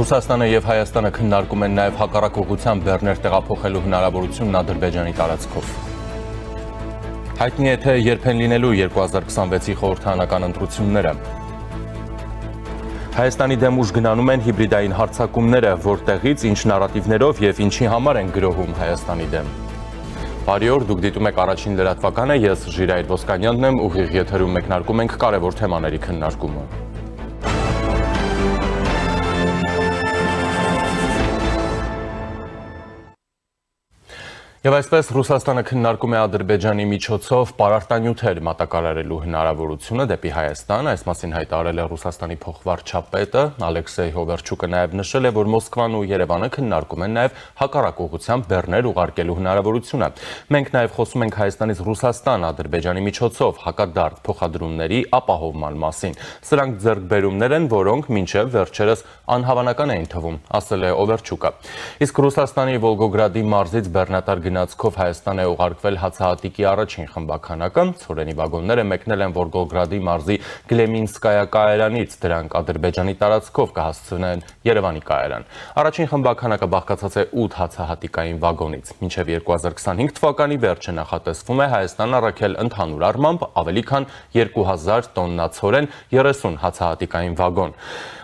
Ռուսաստանը եւ Հայաստանը քննարկում են նաեւ հակառակ ուղղությամբ բեռներ տեղափոխելու հնարավորությունն Ադրբեջանի տարածքով։ Հայտնի է թե երբ են լինելու 2026-ի խորհրդարանական ընտրությունները։ Հայաստանի դեմ ուժ գնանում են հիբրիդային հարձակումները, որտեղից ինչ նարատիվներով եւ ինչի համար են գրոհում Հայաստանի դեմ։ Բարի օր, դուք դիտում եք առաջին լրատվականը, ես Ժիրայր Ոսկանյանն եմ, ուղիղ եթերում մեկնարկում ենք կարևոր թեմաների քննարկումը։ Եվ այսպես Ռուսաստանը քննարկում է Ադրբեջանի միջոցով պարարտանյութեր մատակարարելու հնարավորությունը դեպի Հայաստան, այս մասին հայտարարել է Ռուսաստանի փոխվարչապետը Ալեքսեյ Հովերչուկը, նաև նշել է, որ Մոսկվան ու Երևանը քննարկում են նաև հակառակ ուղղությամբ բեռներ ուղարկելու հնարավորությունը։ Մենք նաև խոսում ենք Հայաստանից Ռուսաստան Ադրբեջանի միջոցով հակադարձ փոխադրումների ապահովման մասին։ Սրանք ձեռքբերումներ են, որոնք մինչև վերջերս անհավանական էին թվում, ասել է Հովերչուկը։ Իսկ Ռուսաստանի Վոլգոգրադի մարզից բեռնատար գնացքով Հայաստան է ուղարկվել հացահատիկի առաջին խմբականակը, ցորենի վագոնները մեկնել են Վոլգոգրադի մարզի Գլեմինսկայա կայարանից, դրանք Ադրբեջանի տարածքով կհասցնեն Երևանի կայարան։ Առաջին խմբականակը բաղկացած է 8 հացահատիկային վագոնից։ Մինչև 2025 թվականի վերջը նախատեսվում է Հայաստան առաքել ընդհանուր առմամբ ավելի քան 2000 տոննա ցորեն, 30 հացահատիկային վագոն։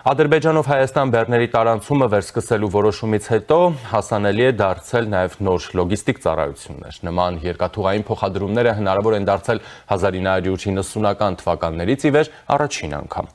Ադրբեջանով Հայաստան բեռների տարանցումը վերսկսելու որոշումից հետո հասանելի է դարձել նաև նոր լոգիստիկ ծառայություններ։ Նման երկաթուղային փոխադրումները հնարավոր են դարձել 1990-ական թվականներից ի վեր առաջին անգամ։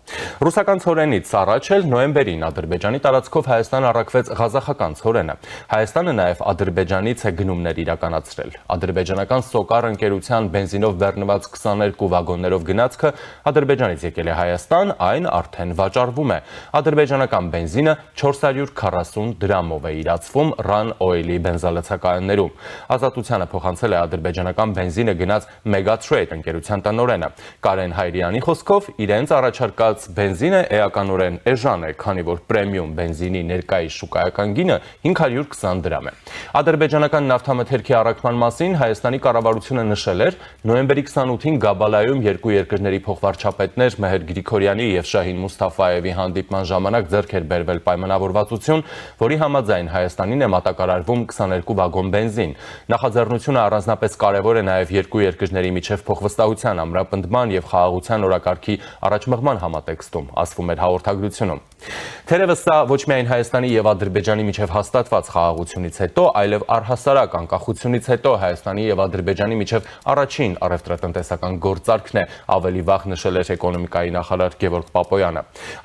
Ռուսական ցորենից առաջ էլ նոյեմբերին Ադրբեջանի տարածքով Հայաստան առաքվեց ղազախական ցորենը։ Հայաստանը նաև Ադրբեջանից է գնումներ իրականացրել։ Ադրբեջանական Սոկար ընկերության բենզինով բեռնված 22 վագոններով գնացքը Ադրբեջանից եկել է Հայաստան, այն արդեն վաճառվում է։ Ադրբեջանական բենզինը 440 դրամով է իրացվում Run Oil-ի բենզալցակայաններում։ Ազատությանը փոխանցել է ադրբեջանական բենզինը գնած Megatrade ընկերության տնօրենը։ Կարեն Հայրյանի խոսքով իրենց առաջարկած բենզինը էականորեն էժան է, քանի որ պրեմիում բենզինի ներկայիս շուկայական գինը 520 դրամ է։ Ադրբեջանական նավթամթերքի առաքման մասին Հայաստանի կառավարությունը նշել էր նոյեմբերի 28-ին Գաբալայում երկու երկրների փոխվարչապետներ Մեհեր Գրիգորյանի եւ Շահին Մուսթաֆայևի հանդիպման ժամանակ ձեռք էր բերվել պայմանավորվածություն, որի համաձայն Հայաստանին է մատակարարվում 22 վագոն բենզին։ Նախաձեռնությունը առանձնապես կարևոր է նաև երկու երկրների միջև փոխվստահության, ամրապնդման եւ խաղաղության օրակարգի առաջմղման համատեքստում, ասվում էր հաղորդագրությունում։ Թերևս սա ոչ միայն Հայաստանի եւ Ադրբեջանի միջև հաստատված խաղաղությունից հետո, այլև առհասարակ անկախությունից հետո Հայաստանի եւ Ադրբեջանի միջև առաջին առևտրատնտեսական գործարքն է, ավելի վաղ նշել էր էկոնոմիկայի նախարար Գևորգ Պապոյանը։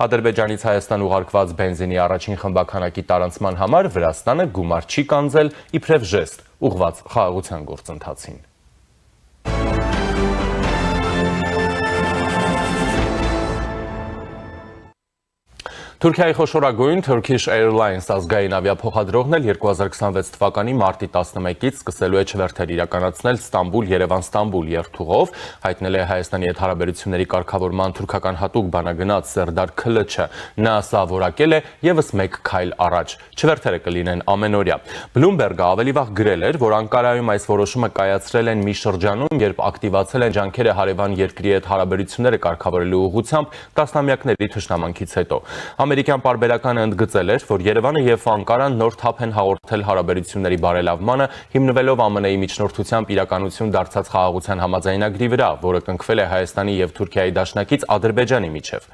Ադրբեջանից Հայաստան ուղարկված բենզինի առաջին խմբականակի տարանցման համար Վրաստանը գումար չի կանձել իբրև ժեստ ուղղված խաղաղության գործընթացին։ Թուրքիայի խոշորագույն Turkish Airlines ազգային ավիափոխադրողն էլ 2026 թվականի մարտի 11-ից սկսելու է չվերթեր իրականացնել Ստամբուլ-Երևան-Ստամբուլ երթուղով, հայտնել է Հայաստանի հետ հարաբերությունների կարգավորման թուրքական հատուկ բանագնաց Սերդար Քլչը։ Նա սա որակել է եւս մեկ քայլ առաջ։ Չվերթերը կլինեն ամենօրյա։ Bloomberg-ը ավելի վաղ գրել էր, որ Անկարայում այս որոշումը կայացրել են մի շրջանում, երբ ակտիվացել են ջանքերը հարևան երկրի հետ հարաբերությունները կարգավորելու ուղղությամբ տասնամյակների թշնամանքից հետո։ Ամերիկյան պարբերականը ընդգծել էր, որ Երևանը եւ Անկարան նոր թափ են հաղորդել հարաբերությունների բարելավմանը, հիմնվելով ԱՄՆ-ի միջնորդությամբ իրականություն դարձած խաղաղության համաձայնագրի վրա, որը կնքվել է Հայաստանի եւ Թուրքիայի դաշնակից Ադրբեջանի միջև։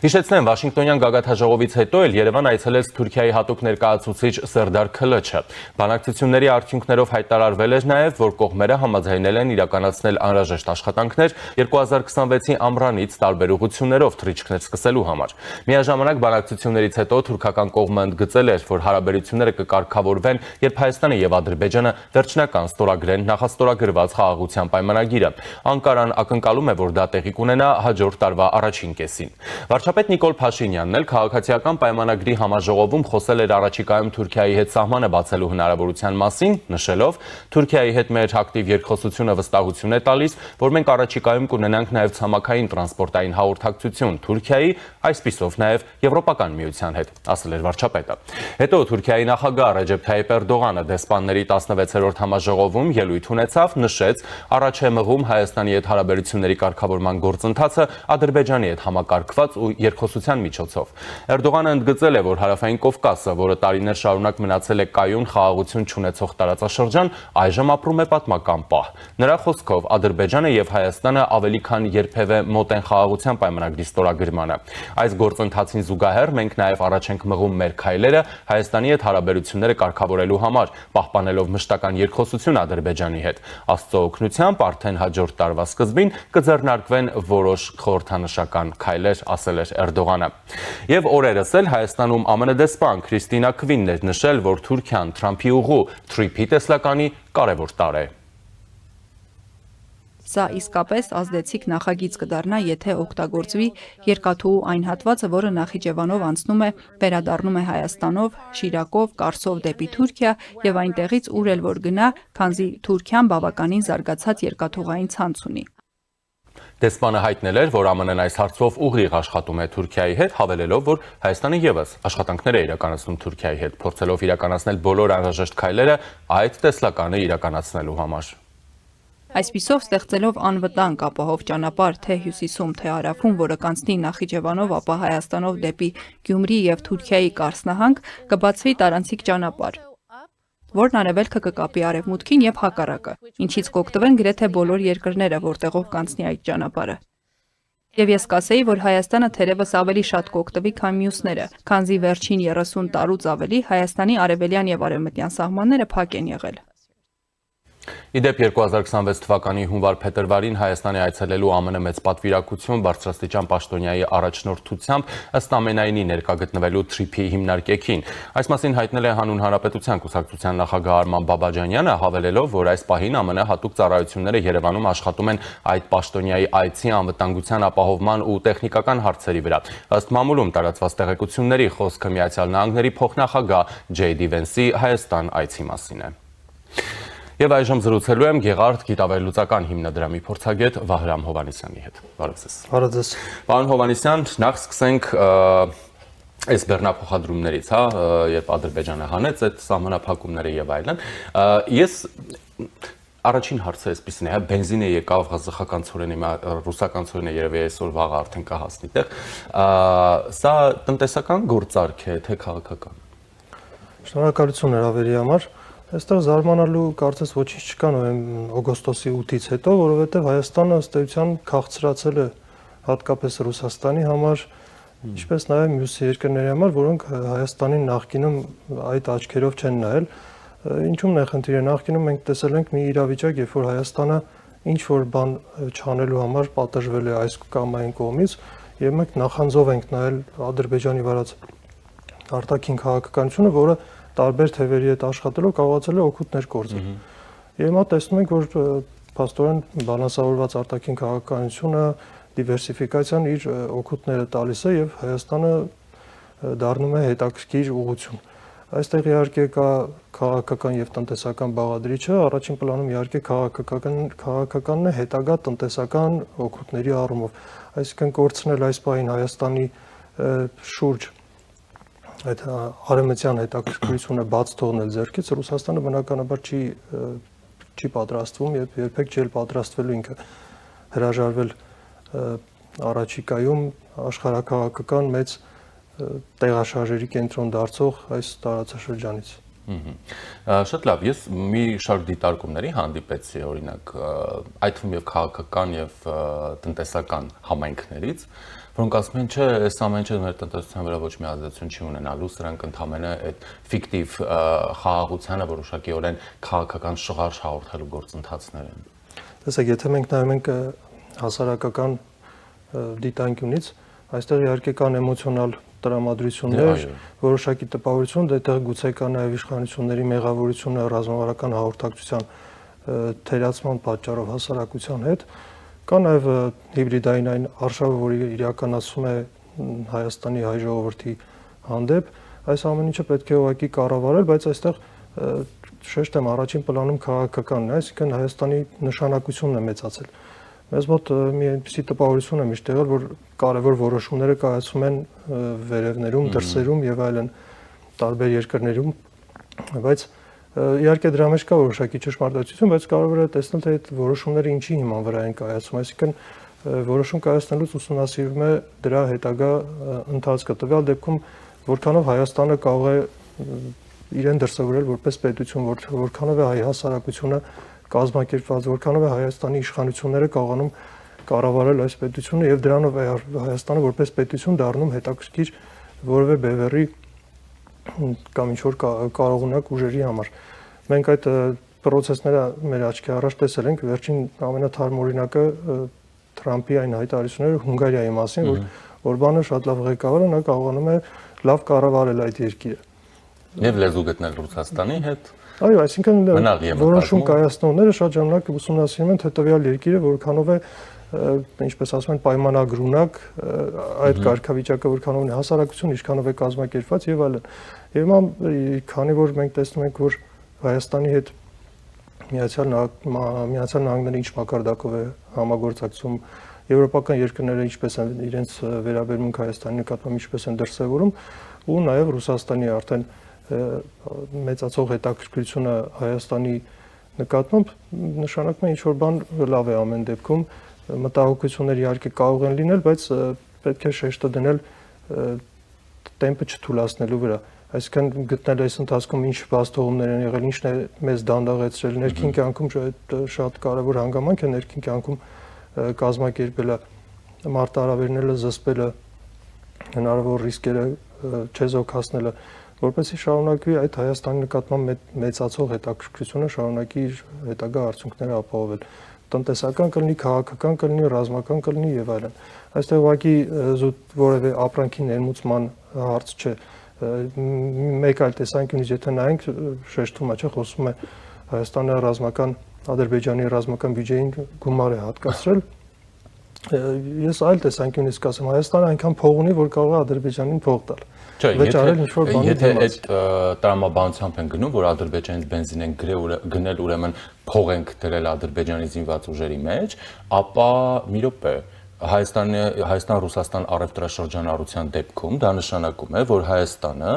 Հիշեցնեմ, Վաշինգտոնյան գագաթաժողովից հետո էլ Երևան այցելեց Թուրքիայի հատուկ ներկայացուցիչ Սերդար Քլչը։ Բանակցությունների արդյունքներով հայտարարվել էր նաեւ, որ կողմերը համաձայնել են իրականացնել անհրաժեշտ աշխատանքներ 2026-ի ամռանից տարբեր ուղղություններով թռիչքներ սկսելու համար։ Միաժամանակ բանակցություններից հետո թուրքական կողմը ընդգծել էր, որ հարաբերությունները կկարգավորվեն, երբ Հայաստանը եւ Ադրբեջանը վերջնական ստորագրեն նախաստորագրված խաղաղության պայմանագիրը։ Անկարան ակնկալում է, որ դա տեղի կունենա հաջորդ տարվա առաջին կեսին։ Վարչապետ Նիկոլ Փաշինյանն էլ քաղաքացիական պայմանագրի համաժողովում խոսել էր առաջիկայում Թուրքիայի հետ սահմանը բացելու հնարավորության մասին, նշելով. Թուրքիայի հետ մեր ակտիվ երկխոսությունը վստահություն է տալիս, որ մենք առաջիկայում կունենանք նաեւ ցամաքային տրանսպորտային հաղորդակցություն Թուրքիայի, այսպիսով նաեւ Եվրոպական միության հետ, ասել էր վարչապետը։ Հետո Թուրքիայի նախագահ Ռեջեփ Թայիփ Էրդողանը դեսպանների 16-րդ համաժողովում ելույթ ունեցավ, նշեց, առաջ է մղում Հայաստանի հետ հարաբերությունների կարգավորման գործընթացը Ադրբեջանի հետ համակարգված ու երկխոսության միջոցով։ Էրդողանը ընդգծել է, որ Հարավային Կովկասը, որը տարիներ շարունակ մնացել է կայուն խաղաղություն չունեցող տարածաշրջան, այժմ ապրում է պատմական պահ։ Նրա խոսքով Ադրբեջանը եւ Հայաստանը ավելի քան երբևէ մոտ են խաղաղության պայմանագրի ստորագրմանը։ Այս գործընթացին զուգահեռ մենք նաեւ առաջ ենք մղում մեր քայլերը Հայաստանի հետ հարաբերությունները կարգավորելու համար, պահպանելով մշտական երկխոսություն Ադրբեջանի հետ։ Աստծո օգնությամբ արդեն հաջորդ տարվա սկզբին կձեռնարկվեն որոշ խորհրդանշական քայլեր, ասել էր Էրդողանը։ Եվ օրերս էլ Հայաստանում ԱՄՆ դեսպան Քրիստինա Քվինն էր նշել, որ Թուրքիան Թրամփի ուղու Թրիփի տեսլականի կարևոր տարր է։ Սա իսկապես ազդեցիկ նախագիծ կդառնա, եթե օգտագործվի երկաթուղու այն հատվածը, որը Նախիջևանով անցնում է, վերադառնում է Հայաստանով, Շիրակով, Կարսով դեպի Թուրքիա եւ այնտեղից ուր էլ որ գնա, քանզի Թուրքիան բավականին զարգացած երկաթուղային ցանց ունի։ Դեսպանը հայտնել էր, որ ԱՄՆ-ն այս հարցով ուղիղ աշխատում է Թուրքիայի հետ, հավելելով, որ Հայաստանը եւս աշխատանքներ է իրականացնում Թուրքիայի հետ, փորձելով իրականացնել բոլոր անհրաժեշտ քայլերը այդ տեսլականը իրականացնելու համար։ Այսպիսով ստեղծելով անվտանգ ապահով ճանապարհ թե հյուսիսում, թե հարավում, որը կանցնի Նախիջևանով, ապա Հայաստանով դեպի Գյումրի եւ Թուրքիայի Կարս նահանգ, կբացվի տարանցիկ ճանապարհ, որն արևելքը կկապի արևմուտքին եւ հակառակը, ինչից կօգտվեն գրեթե բոլոր երկրները, որտեղով կանցնի այդ ճանապարհը։ Եվ ես կասեի, որ Հայաստանը թերևս ավելի շատ կօգտվի, քան մյուսները, քանզի վերջին 30 տարուց ավելի Հայաստանի արևելյան եւ արևմտյան սահմանները փակ են եղել։ Իդեպ 2026 թվականի հունվար-փետրվարին Հայաստանի այցելելու ԱՄՆ մեծ պատվիրակություն բարձրաստիճան պաշտոնյայի առաջնորդությամբ ըստ ամենայնի ներկա գտնվելու Թրիփի հիմնարկեքին։ Այս մասին հայտնել է Հանուն Հանրապետության կուսակցության նախագահ Արման Բաբաջանյանը, հավելելով, որ այս պահին ԱՄՆ հատուկ ծառայությունները Երևանում աշխատում են այդ պաշտոնյայի այցի անվտանգության ապահովման ու տեխնիկական հարցերի վրա։ Ըստ մամուլում տարածված տեղեկությունների խոսքը Միացյալ Նահանգների փոխնախագահ Ջեյ Վենսի Հայաստան այցի մասին է։ Եվ այժմ զրուցելու եմ Գեղարդ գիտավերլուծական հիմնադրամի փորձագետ Վահրամ Հովհաննիսյանի հետ։ Բարև ձեզ։ Բարև ձեզ։ Պարոն Հովհաննիսյան, նախ սկսենք այս բեռնափոխադրումներից, երբ Ադրբեջանը հանեց այդ սահմանափակումները եւ այլն։ Ես առաջին հարցը այսպեսին է, բենզինը եկավ ղազախական ցորենի, ռուսական ցորենը երևի այսօր վաղ արդեն կհասնի տեղ։ Սա տնտեսական գործարք է, թե քաղաքական։ Շնորհակալություն հրավերի համար։ Այստեղ զարմանալու կարծես ոչինչ չկա օգոստոսի 8-ից հետո, որովհետև Հայաստանը ըստ էության քաղցրացել է հատկապես Ռուսաստանի համար, ինչպես նաև մյուս երկրների համար, որոնք Հայաստանին նախկինում այդ աչքերով չեն նայել։ Ինչու՞մն է խնդիրը։ Նախկինում մենք տեսել ենք մի իրավիճակ, երբ որ Հայաստանը ինչ որ բան չանելու համար պատժվել է այս կամ այն կողմից, եւ մենք նախանձով ենք նայել Ադրբեջանի վարած արտաքին քաղաքականությունը, որը տարբեր թևերի հետ աշխատելով կարողացել է օգուտներ կորցնել։ Եվ հիմա տեսնում ենք, որ փաստորեն բալանսավորված արտաքին քաղաքականությունը, դիվերսիֆիկացիան իր օգուտները տալիս է եւ Հայաստանը դառնում է հետաքրքիր ուղղություն։ Այստեղ իհարկե կա քաղաքական եւ տնտեսական բաղադրիչը, առաջին պլանում իհարկե քաղաքականն է հետագա տնտեսական օգուտների առումով։ Այսինքն կորցնել այս պահին Հայաստանի շուրջ այդ արևմտյան հետաքրքրությունը բաց թողնել ձեռքից Ռուսաստանը բնականաբար չի պատրաստվում եւ երբեք չի պատրաստվելու ինքը հրաժարվել առաջիկայում աշխարհակաղակական մեծ տեղաշարժերի կենտրոն դարձող այս տարածաշրջանից։ Շատ լավ, ես մի շարք դիտարկումների հանդիպեցի, օրինակ, այդ թվում եւ քաղաքական եւ տնտեսական համայնքներից, որոնք ասում են, չէ, այս ամենը մեր տնտեսության վրա ոչ մի ազդեցություն չի ունենալու, սրանք ընդհանրապես այդ ֆիկտիվ խաղաղությանը որոշակիորեն քաղաքական շղարշ հաղորդելու գործընթացներ են։ Տեսեք, եթե մենք նայում ենք հասարակական դիտանկյունից, այստեղ իհարկե կան էմոցիոնալ տրամադրություններ, որոշակի տպավորություն, դեռ գուցե կա նաև իշխանությունների մեղավորությունը ռազմավարական հաղորդակցության թերացման պատճառով հասարակության հետ, կա նաև հիբրիդային այն արշավը, որը իրականացվում է Հայաստանի հայ ժողովրդի հանդեպ, այս ամեն ինչը պետք է ուղղակի կառավարել, բայց այստեղ շեշտեմ առաջին պլանում քաղաքականն է, այսինքն Հայաստանի նշանակությունն է մեծացել։ մեզ մոտ մի այնպիսի տպավորություն է միշտ եղել, որ կարևոր որոշումները կայացում են վերևներում, դրսերում եւ այլն տարբեր երկրներում, բայց իհարկե դրա մեջ կա որոշակի ճշմարտություն, բայց կարևոր է տեսնել, թե այդ որոշումները ինչի հիման վրա են կայացում, այսինքն որոշում կայացնելուց ուսումնասիրվում է դրա հետագա ընթացքը, տվյալ դեպքում որքանով Հայաստանը կարող է իրեն դրսևորել որպես պետություն, որքանով է հայ հասարակությունը կազմակերպված, որքանով է Հայաստանի իշխանությունները կարողանում կառավարել այս պետությունը եւ դրանով է Հայաստանը որպես պետություն դառնում հետաքրքիր որևէ բևեռի կամ ինչ-որ կարողունակ ուժերի համար։ Մենք այդ process-ները մեր աչքի առաջ տեսել ենք, վերջին ամենաթարմ օրինակը Թրամփի այն հայտարարությունները Հունգարիայի մասին, որ Օրբանը շատ լավ ղեկավար է, նա կարողանում է լավ կառավարել այդ երկիրը։ Եվ լեզու գտնել Ռուսաստանի հետ։ Այո, այսինքն որոշում կայացնողները շատ ժամանակ ուսումնասիրում են, թե տվյալ երկիրը որքանով է, ինչպես ասում են, պայմանագրունակ, այդ կարգավիճակը որքանով է հասարակություն, ինչքանով է կազմակերպված եւ այլն։ Եվ հիմա քանի որ մենք տեսնում ենք, որ Հայաստանի հետ Միացյալ Նահանգները ինչ մակարդակով է համագործակցում, եվրոպական երկրները ինչպես են իրենց վերաբերմունք Հայաստանի նկատմամբ ինչպես են դրսևորում, ու նաեւ Ռուսաստանի արդեն մեծացող հետաքրքրությունը Հայաստանի նկատմամբ նշանակում է ինչ որ բան լավ է ամեն դեպքում, մտահոգություններ իհարկե կարող են լինել, բայց պետք է շեշտը դնել տեմպը չթուլացնելու վրա, այսինքն գտնել այս ընթացքում ինչ բացթողումներ են եղել, ինչն է մեզ դանդաղեցրել ներքին կյանքում, շատ կարևոր հանգամանք է ներքին կյանքում կազմակերպելը, մարտահրավերները զսպելը, հնարավոր ռիսկերը չեզոքացնելը, որպեսզի շարունակվի այդ Հայաստանի նկատմամբ մեծացող հետաքրքրությունը շարունակի իր հետագա արդյունքները ապահովել։ Տնտեսական կլինի, քաղաքական կլինի, ռազմական կլինի եւ այլն։ Այստեղ ուղղակի զուտ որևէ ապրանքի ներմուծման հարց չէ։ Մեկ այլ տեսանկյունից եթե նայենք, շեշտում է, չէ, խոսում է Հայաստանը ռազմական Ադրբեջանի ռազմական բյուջեին գումար է հատկացրել։ Ես այլ տեսանկյունից կասեմ, Հայաստանը այնքան փող ունի, որ կարող է Ադրբեջանին փող տալ։ Չէ, եթե այդ տրամաբանությամբ են գնում, որ Ադրբեջանից բենզին են գնել, ուրեմն փող ենք դրել Ադրբեջանի զինված ուժերի մեջ, ապա մի րոպե Հայաստան-Ռուսաստան առևտրաշրջանառության դեպքում դա նշանակում է, որ Հայաստանը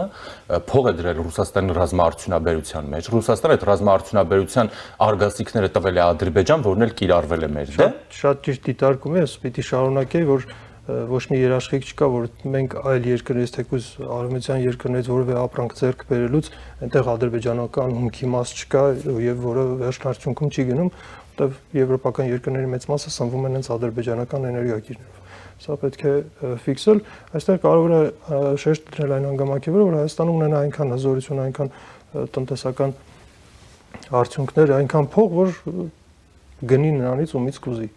փող է դրել Ռուսաստանի ռազմաարդյունաբերության մեջ, Ռուսաստանը այդ ռազմաարդյունաբերության արգասիքները տվել է Ադրբեջան, որն էլ կիրառվել է մեր դեմ։ Շատ ճիշտ դիտարկում է, ես պիտի շարունակեի, որ ոչ մի երաշխիք չկա, որ մենք այլ երկրներից, թեկուզ արևմտյան երկրներից որևէ ապրանք ձեռք բերելուց այնտեղ ադրբեջանական հումքի մաս չկա եւ որը վերջնարդյունքում չի գնում, որտեղ եվրոպական երկրների մեծ մասը սնվում են հենց ադրբեջանական էներգակիրներով։ Սա պետք է ֆիքսել։ Այստեղ կարող է շեշտ դնել այն հանգամանքի վրա, որ Հայաստանը ունենա այնքան հզորություն, այնքան տնտեսական արդյունքներ, այնքան փող, որ գնի նրանից ումից կուզի։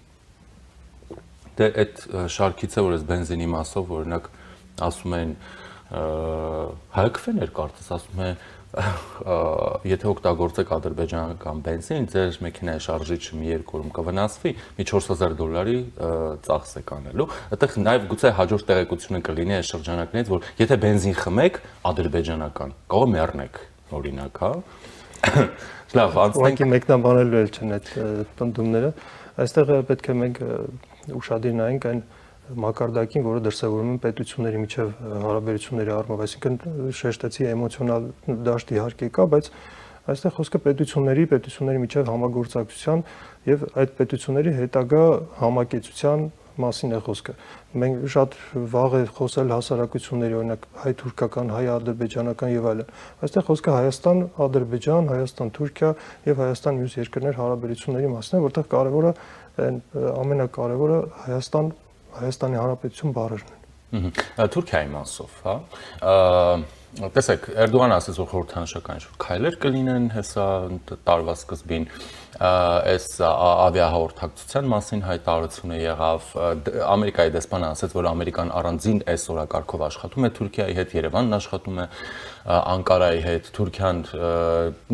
Դե այդ շարքից է, որ այս բենզինի մասով օրինակ ասում են հայկվեներ կարծես ասում է եթե օգտագործեք ադրբեջանական բենզին, ձեր մեքենայի շարժիչը մի երկու օրում կվնասվի, մի $4000 ծախս է կանելու։ Այդտեղ նաև գուցե հաջորդ տեղեկությունը կլինի այս շրջանակներից, որ եթե բենզին խմեք ադրբեջանական, կարող մեռնեք, օրինակ, հա։ Լավ, անցնենք մեկնաբանելու էլ չեն այդ պնդումները։ Այստեղ պետք է մենք ուշադիր նայենք այն մակարդակին, որը դրսևորվում է պետությունների միջև հարաբերությունների առումով, այսինքն շեշտեցի էմոցիոնալ դաշտ իհարկե կա, բայց այստեղ խոսքը պետությունների միջև համագործակցության եւ այդ պետությունների հետագա համակեցության մասին է խոսքը։ Մենք շատ վաղ է խոսել հասարակությունների, օրինակ հայ-թուրքական, հայ-ադրբեջանական եւ այլն։ Այստեղ խոսքը Հայաստան-Ադրբեջան, Հայաստան-Թուրքիա եւ Հայաստան մյուս երկրներ հարաբերությունների մասին է, որտեղ կարևորը ամենակարևորը Հայաստանի Հանրապետություն բառերն են։ Թուրքիայի մասով, հա։ Տեսեք, Էրդողանը ասաց, որ խորհրդանշական ինչ-որ քայլեր կլինեն հեսա տարվա սկզբին, այս ավիահաղորդակցության մասին հայտարարությունը եղավ, Ամերիկայի դեսպանը ասաց, որ Ամերիկան առանձին այս օրակարգով աշխատում է Թուրքիայի հետ, Երևանն աշխատում է Անկարայի հետ, Թուրքիան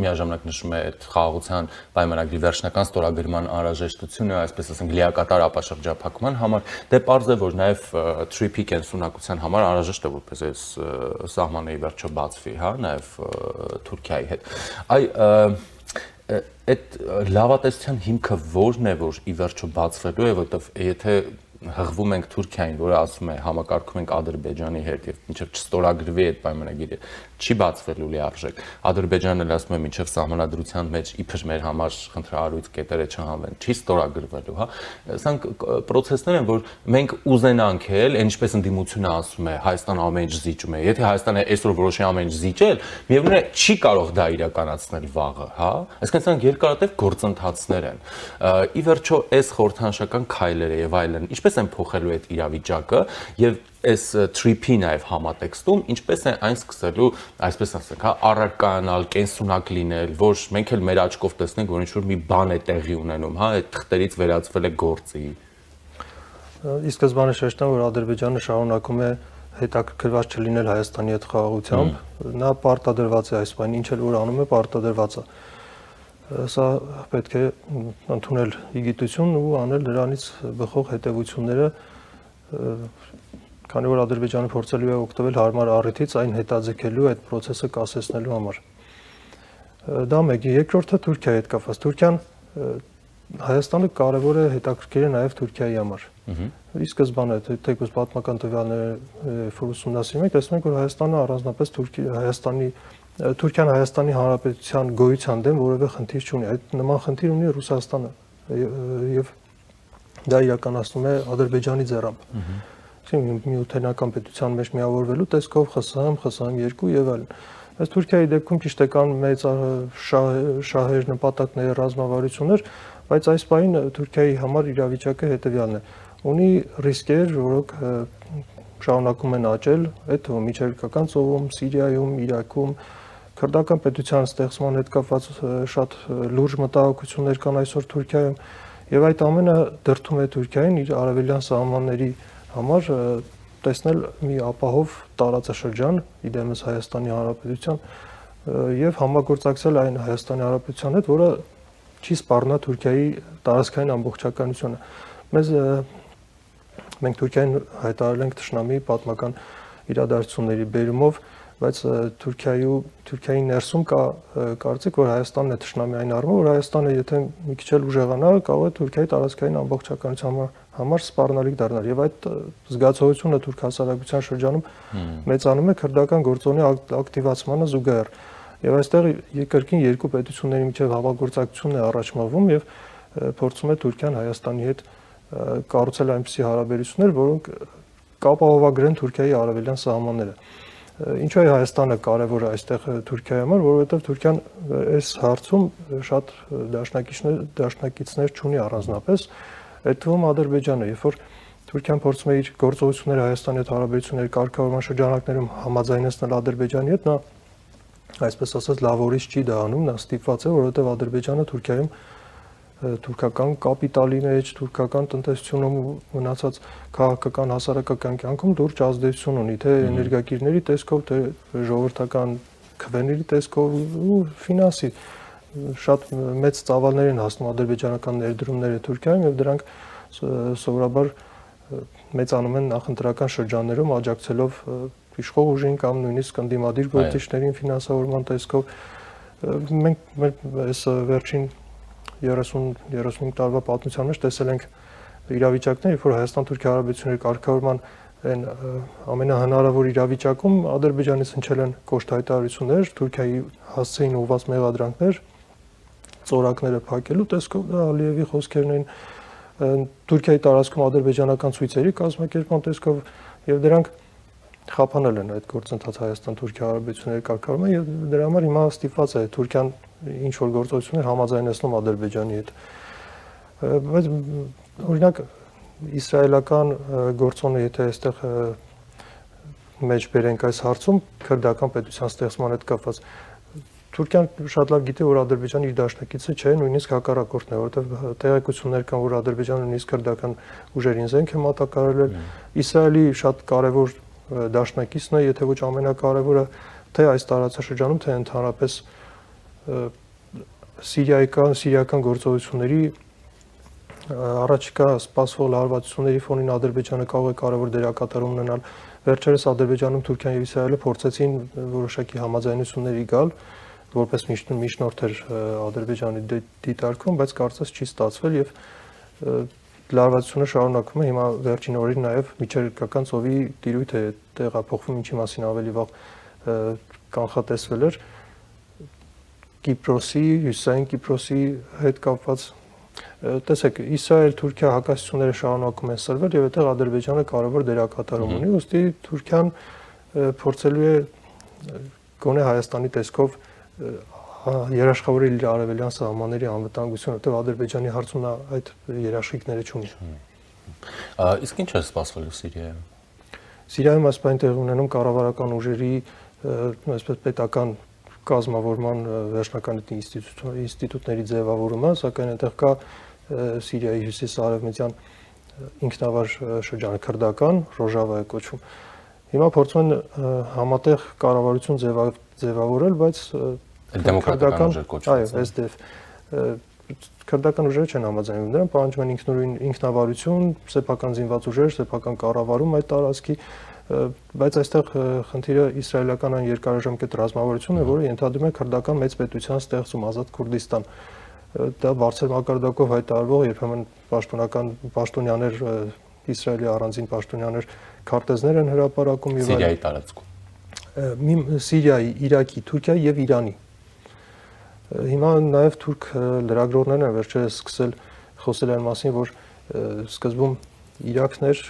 միաժամանակ նշում է այդ խաղաղության պայմանագրի վերջնական ստորագրման անհրաժեշտությունը, այսպես ասենք, լիակատար ապաշրջափակման համար, դե պարզ է, որ նաև TPP կենսունակության համար անհրաժեշտ է, որպես այս սահմանը վերջը բացվի, հա, նաև Թուրքիայի հետ։ այդ լավատեսության հիմքը ո՞րն է, որ ի վերջո բացվելու է, որովհետև եթե հղվում ենք Թուրքիային, որը ասում է համակարգում ենք Ադրբեջանի հետ եւ մինչեւ չստորագրվի այդ պայմանագիրը, չի բացվելու լիարժեք։ Ադրբեջանը ասում է մինչեւ սահմանադրության մեջ իբր մեր համար խնդրահարույց կետերը չհանվեն, չի ստորագրվելու, հա։ Սրանք process-ներ են, որ մենք ուզենանք էլ, ինչպես ընդդիմությունը ասում է, Հայաստանը ամեն ինչ զիջում է։ Եթե Հայաստանը այսօր որոշի ամեն ինչ զիջել, միևնույն է չի կարող դա իրականացնել վաղը, հա։ Այսինքն սրանք երկարատև գործընթացներ են։ Ի վերջո այս խորհրդանշական քայլերը եւ այլն, ինչպես են փոխելու այդ իրավիճակը եւ այս trip-ի նաև համատեքստում ինչպես է այն սկսելու, այսպես ասենք, հա, առարկանալ, կենսունակ լինել, որ մենք էլ մեր աչքով տեսնենք, որ ինչ-որ մի բան է տեղի ունենում, հա, այդ թղթերից վերածվել է գործի։ Ի սկզբանե շեշտեմ, որ Ադրբեջանը շարունակում է հետաքրքրված չլինել Հայաստանի հետ խաղաղությամբ, նա պարտադրված է այս բանը, ինչ էլ որ անում է, պարտադրված է։ Սա պետք է ընդունել իգիտություն ու անել դրանից բխող հետևությունները, քանի որ Ադրբեջանը փորձելու է օգտվել հարմար առիթից այն հետաձգելու, այդ process-ը կասեցնելու համար։ Դա մեկ, երկրորդը Թուրքիայի հետ կապված։ Թուրքիան Հայաստանը կարևոր է հետաքրքիր է նաև Թուրքիայի համար։ Ի սկզբանե թեկուզ պատմական տվյալները ուսումնասիրում ենք, տեսնում ենք, որ Հայաստանը առանձնապես Թուրքիան Հայաստանի Հանրապետության գոյության դեմ որևէ խնդիր չունի։ Այդ նման խնդիր ունի Ռուսաստանը եւ դա իրականացնում է Ադրբեջանի ձեռամբ։ Միութենական պետության մեջ միավորվելու տեսքով ԽՍՀՄ-2 եւ այլն։ Այս Թուրքիայի դեպքում ճիշտ է կան մեծ շահեր, նպատակներ, ռազմավարություններ, բայց այս պահին Թուրքիայի համար իրավիճակը հետեւյալն է։ Ունի ռիսկեր, որոնք շարունակում են աճել, այդ միջերկրական ծովում, Սիրիայում, Իրաքում, քրդական պետության ստեղծման հետ կապված շատ լուրջ մտահոգություններ կան այսօր Թուրքիայում, եւ այդ ամենը դրդում է Թուրքիային իր արևելյան սահմանների համար տեսնել մի ապահով տարածաշրջան իդեմս Հայաստանի Հանրապետության եւ համագործակցել այն Հայաստանի Հանրապետության հետ, որը չի սպառնա Թուրքիայի տարածքային ամբողջականությունը։ Մենք Թուրքիային հայտարարել ենք թշնամի պատմական իրադարձությունների բերումով, բայց Թուրքիայի ներսում կա կարծիք, որ Հայաստանն է թշնամի այն առումով, որ Հայաստանը եթե մի քիչ էլ ուժեղանա, կարող է Թուրքիայի տարածքային ամբողջականության համար սպառնալիք դառնալ եւ այդ զգացողությունը թուրք հասարակության շրջանում մեծանում է քրդական գործոնի ակտիվացմանը զուգահեռ եւ այստեղ երկրքին երկու պետությունների միջև հավաքործակցություն է առաջմավում եւ փորձում է Թուրքիան Հայաստանի հետ կառուցել այնպիսի հարաբերություններ, որոնք կապահովագրեն Թուրքիայի արևելյան սահմանները։ Ինչու է Հայաստանը կարևոր այստեղ Թուրքիայի համար, որովհետեւ Թուրքիան այս հարցում շատ դաշնակիցներ չունի առանձնապես, այդ թվում Ադրբեջանը, երբ որ Թուրքիան փորձում է իր գործողությունները Հայաստանի հետ հարաբերությունների կարգավորման շրջանակներում համաձայնեցնել Ադրբեջանի հետ, նա այսպես ասած լավ օրից չի դա անում, նա ստիպված է, որովհետեւ Ադրբեջանը Թուրքիայում թուրքական կապիտալի մեջ, թուրքական տնտեսությունում մնացած քաղաքական հասարակական կյանքում լուրջ ազդեցություն ունի, թե էներգակիրների տեսքով, թե ժողովրդական քվեների տեսքով ու ֆինանսի շատ մեծ ծավալներ են հասնում ադրբեջանական ներդրումները Թուրքիայում եւ դրանք սովորաբար մեծանում են նախընտրական շրջաններում աջակցելով իշխող ուժին կամ նույնիսկ ընդդիմադիր գործիչներին ֆինանսավորման տեսքով։ Մենք այս վերջին 30-35 տարվա պատմության մեջ տեսել ենք իրավիճակներ, երբ որ Հայաստան-Թուրքիա հարաբերությունների կարգավորման այն ամենահնարավոր իրավիճակում Ադրբեջանից հնչել են կոշտ հայտարարություններ, Թուրքիայի հասցեին ուղղված մեղադրանքներ, ծորակները փակելու տեսքով, դա Ալիևի խոսքերն էին, Թուրքիայի տարածքում ադրբեջանական ցույցերի կազմակերպման տեսքով եւ դրանք խափանել են այդ գործընթացը Հայաստան-Թուրքիա հարաբերությունների կարգավորման եւ դրա համար հիմա ստիպված է Թուրքիան ինչ որ գործողություններ համաձայնեցնում Ադրբեջանի հետ։ Բայց օրինակ իսրայելական գործոնը եթե այստեղ մեջ բերենք այս հարցում քրդական պետության ստեղծման հետ կապված Թուրքիան շատ լավ գիտի, որ Ադրբեջանը իր դաշնակիցը չէ, նույնիսկ հակառակորդն է, որովհետև տեղեկություններ կան, որ Ադրբեջանը նույնիսկ քրդական ուժերին զենք է մատակարարել։ Իսրայելի շատ կարևոր դաշնակիցն է, եթե ոչ ամենակարևորը, թե այս տարածաշրջանում, թե ընդհանրապես սիրիական գործողությունների առաջիկա սպասվող լարվածությունների ֆոնին Ադրբեջանը կարող է կարևոր դերակատարում ունենալ։ Վերջերս Ադրբեջանում Թուրքիան եւ Իսրայելը փորձեցին որոշակի համաձայնությունների գալ, որպես միջնորդ էր Ադրբեջանի դիտարկում, բայց կարծես չի ստացվել եւ լարվածությունը շարունակվում է հիմա վերջին օրերին նաեւ միջերկրական ծովի տիրույթ է տեղափոխվում, ինչի մասին ավելի վաղ կանխատեսվել էր Կիպրոսի, Հյուսիսային Կիպրոսի հետ կապված տեսեք, Իսրայել-Թուրքիա հակասությունները շարունակում են սրվել եւ այդտեղ Ադրբեջանը կարևոր դերակատարում ունի, ուստի Թուրքիան փորձելու է գոնե Հայաստանի տեսքով երաշխավորել իր արևելյան սահմանների անվտանգությունը, որտեղ Ադրբեջանի հարցում այդ երաշխիքները չունի։ Իսկ ինչ է սպասվելու Սիրիայում։ Սիրիայում այսպես տեղ ունենում կառավարական ուժերի այսպես պետական կազմավորման վերջնական ինստիտուտների ձևավորումը, սակայն այնտեղ կա Սիրիայի հյուսիս-արևմտյան ինքնավար շրջանը քրդական, Ռոժավա է կոչվում։ Հիմա փորձում են համատեղ կառավարություն ձևավորել, բայց դեմոկրատական ուժեր կոչվում։ Այո, SDF քրդական ուժերը չեն համաձայնվում դրան, պահանջում են ինքնավարություն, սեփական զինված ուժեր, սեփական կառավարում այդ տարածքի, բայց այստեղ խնդիրը իսրայելական այն երկարաժամկետ ռազմավարությունն է, որը ենթադրում է քրդական մեծ պետության ստեղծում ազատ Քուրդիստան։ Դա բարձր մակարդակով հայտարարվող երբեմն պաշտոնյաներ Իսրայելի առանձին պաշտոնյաներ քարտեզներ են հրապարակում եւ Սիրիայի տարածքում։ Սիրիայի, Իրաքի, Թուրքիայի եւ Իրանի։ Հիմա նաեւ թուրք լրագրողներն են վերջերս սկսել խոսել այն մասին, որ սկզբում Իրաքն էր,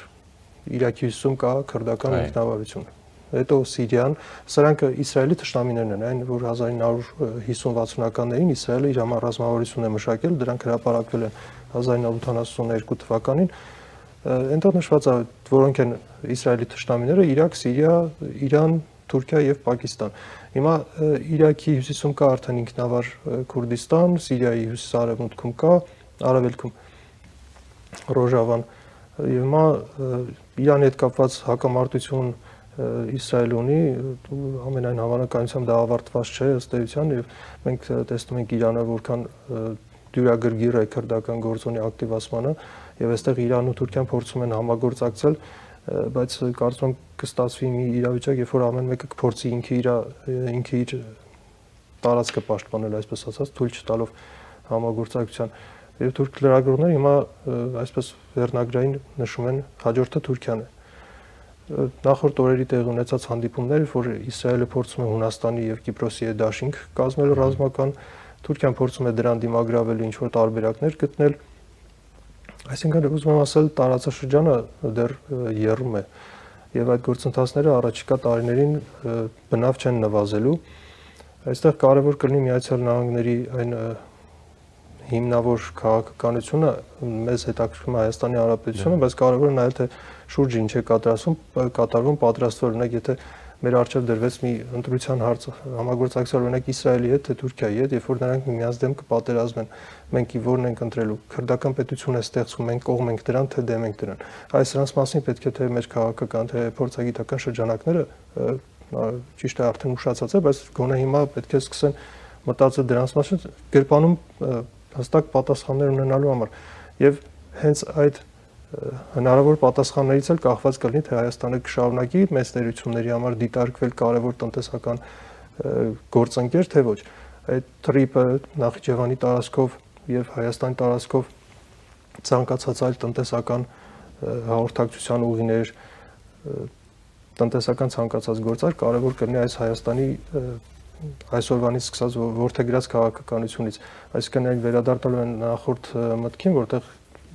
Իրաքի հյուսիսում կա քրդական ինքնավարություն։ Հետո Սիրիան, սրանք Իսրայելի թշնամիներն են, այն որ 1950-60-ականներին Իսրայելը իր ռազմավարությունն է մշակել, դրանք հրապարակվել են 1972 թվականին։ Այնտեղ նշված է, որոնք են Իսրայելի թշնամիները՝ Իրաք, Սիրիա, Իրան, Թուրքիա եւ Պակիստան։ Հիմա Իրաքի հյուսիսում կա արդեն ինքնավար Քուրդիստան, Սիրիայի հյուսիս-արևմուտքում կա, արևելքում Ռոժավան։ Եվ հիմա Իրանի հետ կապված հակամարտություն Իսրայելը ունի, ամենայն հավանականությամբ դա ավարտված չէ ըստ էության եւ մենք տեսնում ենք Իրանը որքան դյուրագրգիռ է քրդական գործոնի ակտիվացմանը եւ այստեղ Իրանն ու Թուրքիան փորձում են համագործակցել, բայց կարծում եմ կստացվի մի իրավիճակ, երբ որ ամեն մեկը կփորձի ինքը իր տարածքը պաշտպանել, այսպես ասած, թույլ չտալով համագործակցության։ Եվ թուրք լրագրողները հիմա այսպես վերնագրային նշում են հաջորդը Թուրքիան է։ Նախորդ օրերի տեղ ունեցած հանդիպումներ, որ Իսրայելը փորձում է Հունաստանի եւ Կիպրոսի հետ դաշինք կազմել ռազմական, Թուրքիան փորձում է դրան դիմագրավելու ինչ-որ տարբերակներ գտնել։ Այսինքն ուզում եմ ասել, տարածաշրջանը դեռ եռում է եւ այդ գործընթացները առաջիկա տարիներին բնավ չեն նվազելու։ Այստեղ կարևոր կլինի Միացյալ Նահանգների այն հիմնավոր քաղաքականությունը, մեզ հետաքրքրում է Հայաստանի Հանրապետությունը, բայց կարևորը նայել թե շուրջը ինչ է կատարվում, պատրաստվել, օրինակ, եթե մեր առջև դրվեց մի ընտրության հարց համագործակցել օրինակ Իսրայելի հետ, թե Թուրքիայի հետ, երբ որ նրանք միմյանց դեմ կպատերազմեն, մենք որն ենք ընտրելու, քրդական պետություն է ստեղծվում, մենք կողմ ենք դրան, թե դեմ ենք դրան։ Այս սրանց մասին պետք է թե մեր քաղաքական, թե փորձագիտական շրջանակները ճիշտ է արդեն ուշացած է, բայց գոնե հիմա պետք է սկսեն մտածել դրանց մասին, գրպանում հստակ պատասխաններ ունենալու համար։ Եվ հենց այդ հնարավոր պատասխաններից էլ կախված կլինի, թե Հայաստանը կշարունակի մեծ ներությունների համար դիտարկվել կարևոր տնտեսական գործընկեր, թե ոչ։ Այդ TRIP-ը Նախիջևանի տարածքով եւ Հայաստանի տարածքով ցանկացած այլ տնտեսական հաղորդակցության ուղիներ, տնտեսական ցանկացած գործարք կարևոր կլինի այս Հայաստանի այսօրվանից սկսած որդեգրած քաղաքականությունից, այսինքն այն վերադառնալու են նախորդ մտքին, որտեղ